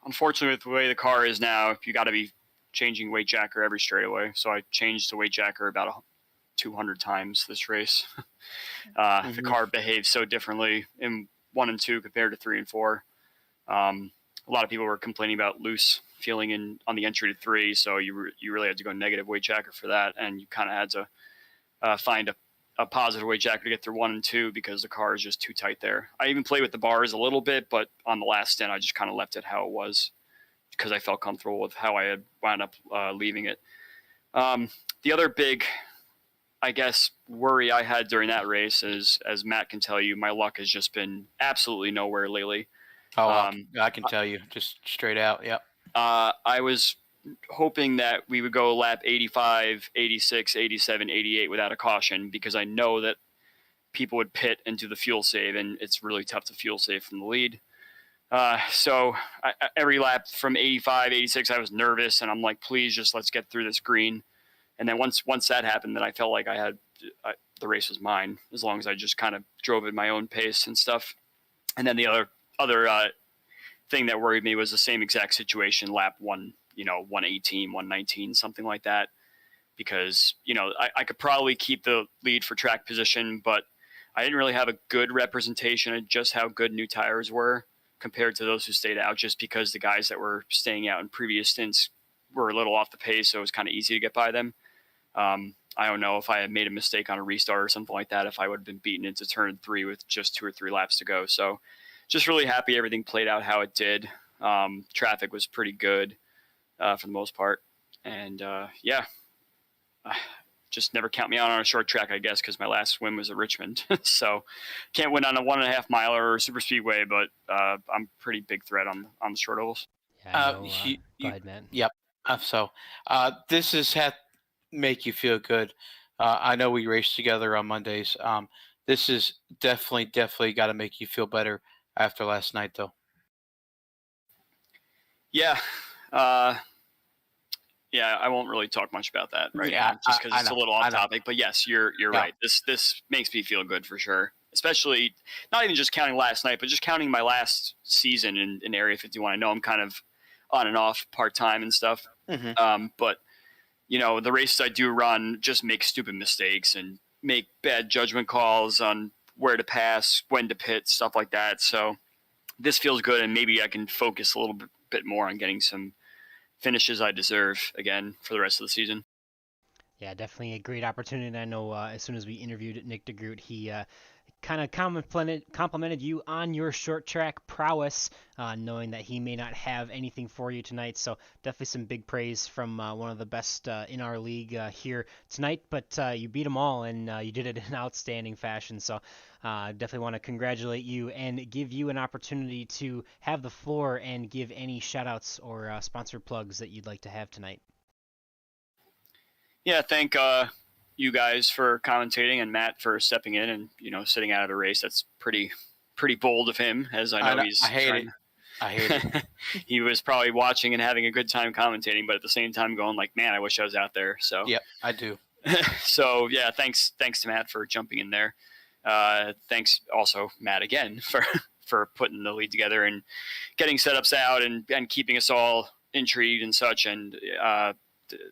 unfortunately with the way the car is now, you got to be changing weight jacker every straightaway. So I changed the weight jacker about 200 times this race. The car behaves so differently in 1 and 2 compared to 3 and 4. A lot of people were complaining about loose feeling on the entry to 3, so you really had to go negative weight jacker for that, and you kind of had to find a positive weight jacker to get through 1 and 2 because the car is just too tight there. I even played with the bars a little bit, but on the last stint I just kind of left it how it was because I felt comfortable with how I had wound up leaving it. The other big, I guess, worry I had during that race is, as Matt can tell you, my luck has just been absolutely nowhere lately. Oh, I can tell you, just straight out, yep. I was hoping that we would go lap 85, 86, 87, 88 without a caution because I know that people would pit into the fuel save, and it's really tough to fuel save from the lead. So every lap from 85, 86, I was nervous, and I'm like, please just let's get through this green. And then once that happened, then I felt like the race was mine as long as I just kind of drove at my own pace and stuff. And then the other thing that worried me was the same exact situation, lap 118, 119, something like that. because, I could probably keep the lead for track position, but I didn't really have a good representation of just how good new tires were compared to those who stayed out, just because the guys that were staying out in previous stints were a little off the pace, so it was kind of easy to get by them. I don't know if I had made a mistake on a restart or something like that, if I would have been beaten into turn 3 with just 2 or 3 laps to go. So just really happy everything played out how it did. Traffic was pretty good for the most part. And just never count me out on a short track, I guess, because my last win was at Richmond. So can't win on a 1.5 miler or super speedway, but I'm pretty big threat on the short ovals. Yeah, go ahead, Matt. Yep. This has had make you feel good. I know we raced together on Mondays. This is definitely got to make you feel better after last night, though. Yeah. I won't really talk much about that now, just because it's a little off topic. But yes, you're right. This makes me feel good for sure. Especially not even just counting last night, but just counting my last season in Area 51. I know I'm kind of on and off part-time and stuff. Mm-hmm. But the races I do run just make stupid mistakes and make bad judgment calls on where to pass, when to pit, stuff like that. So this feels good, and maybe I can focus a little bit more on getting some finishes I deserve again for the rest of the season. Yeah, definitely a great opportunity. And I know as soon as we interviewed Nick DeGroot, he kind of complimented you on your short track prowess, knowing that he may not have anything for you tonight. So definitely some big praise from one of the best in our league here tonight. But you beat them all, and you did it in outstanding fashion. So definitely want to congratulate you and give you an opportunity to have the floor and give any shout-outs or sponsor plugs that you'd like to have tonight. Yeah, thank you guys for commentating, and Matt for stepping in and sitting out of the race. That's pretty bold of him, as I know he's. I hate it. He was probably watching and having a good time commentating, but at the same time going like, "Man, I wish I was out there." So yeah, I do. So yeah, thanks to Matt for jumping in there. Thanks also Matt again for putting the lead together and getting setups out and keeping us all intrigued and such. And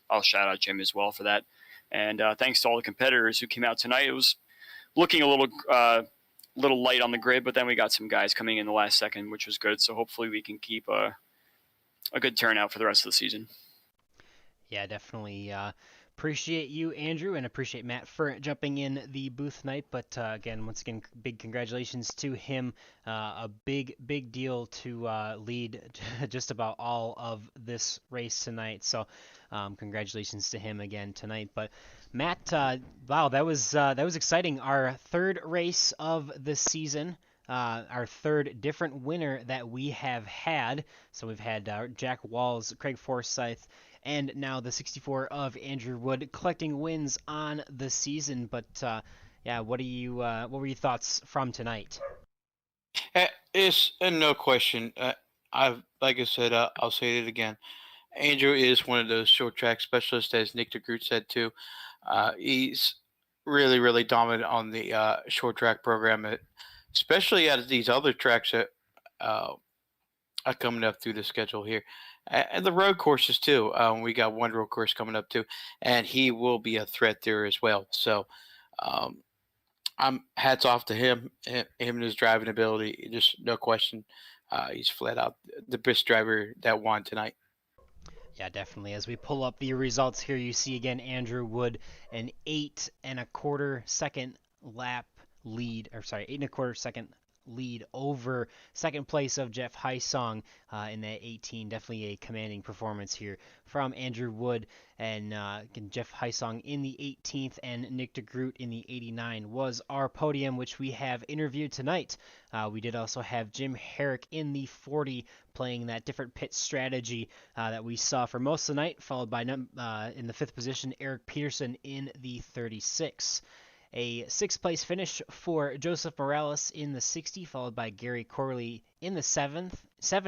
I'll shout out Jim as well for that. And thanks to all the competitors who came out tonight. It was looking a little light on the grid, but then we got some guys coming in the last second, which was good. So hopefully we can keep a good turnout for the rest of the season. Yeah, definitely appreciate you, Andrew, and appreciate Matt for jumping in the booth night. But once again, big congratulations to him. A big deal to lead just about all of this race tonight. So congratulations to him again tonight. But Matt, wow, that was exciting. Our third race of the season. Our third different winner that we have had. So we've had Jack Walls, Craig Forsyth, and now the 64 of Andrew Wood collecting wins on the season. But what were your thoughts from tonight? It's no question. Like I said, I'll say it again. Andrew is one of those short track specialists, as Nick DeGroot said too. He's really dominant on the short track program, especially out of these other tracks that are coming up through the schedule here. And the road courses too. We got one road course coming up too, and he will be a threat there as well. So, I'm hats off to him and his driving ability. Just no question. He's flat out the best driver that won tonight. Yeah, definitely. As we pull up the results here, you see again Andrew Wood an 8 1/4 second lap lead, 8 1/4 second lead over second place of Jeff Heisong in that 18. Definitely a commanding performance here from Andrew Wood, and Jeff Heisong in the 18th and Nick DeGroot in the 89 was our podium, which we have interviewed tonight. We did also have Jim Herrick in the 40 playing that different pit strategy that we saw for most of the night, followed by in the 5th position Eric Peterson in the 36. A 6th place finish for Joseph Morales in the 60, followed by Gary Corley in the 7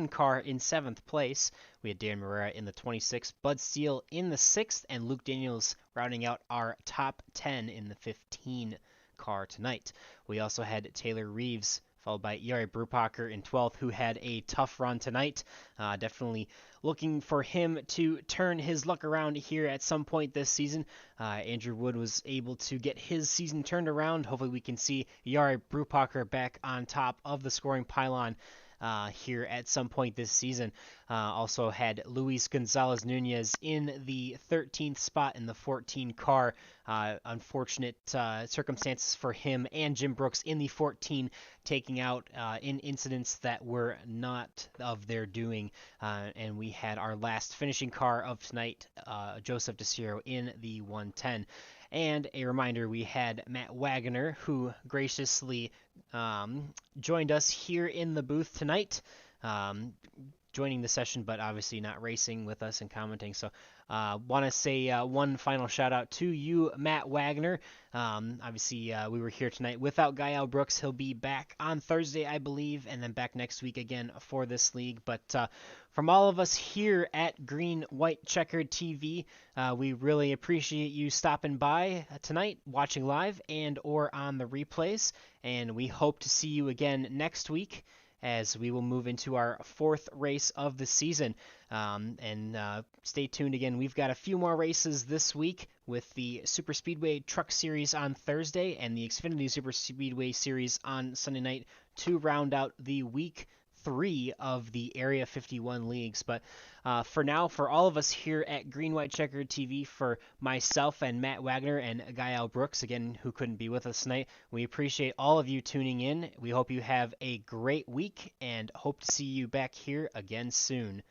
car in 7th place. We had Darren Morera in the 26th, Bud Steele in the 6th, and Luke Daniels rounding out our top 10 in the 15 car tonight. We also had Taylor Reeves followed by Jari Brupacher in 12th, who had a tough run tonight. Definitely looking for him to turn his luck around here at some point this season. Andrew Wood was able to get his season turned around. Hopefully we can see Jari Brupacher back on top of the scoring pylon here at some point this season. Also had Luis Gonzalez Nunez in the 13th spot in the 14 car. Unfortunate circumstances for him and Jim Brooks in the 14, taking out in incidents that were not of their doing. And we had our last finishing car of tonight, Joseph DeCiro, in the 110. And a reminder, we had Matt Wagner, who graciously joined us here in the booth tonight, joining the session, but obviously not racing with us and commenting. So want to say one final shout out to you, Matt Wagner. Obviously, we were here tonight without Gael Brooks. He'll be back on Thursday, I believe, and then back next week again for this league. But from all of us here at Green White Checkered TV, we really appreciate you stopping by tonight, watching live and or on the replays. And we hope to see you again next week, as we will move into our 4th race of the season. And stay tuned again. We've got a few more races this week with the Super Speedway Truck Series on Thursday and the Xfinity Super Speedway Series on Sunday night to round out the week 3 of the Area 51 leagues. But for now, for all of us here at Green White Checkered TV, for myself and Matt Wagner and Gael Brooks, again, who couldn't be with us tonight, we appreciate all of you tuning in. We hope you have a great week and hope to see you back here again soon.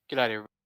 Good night, everybody.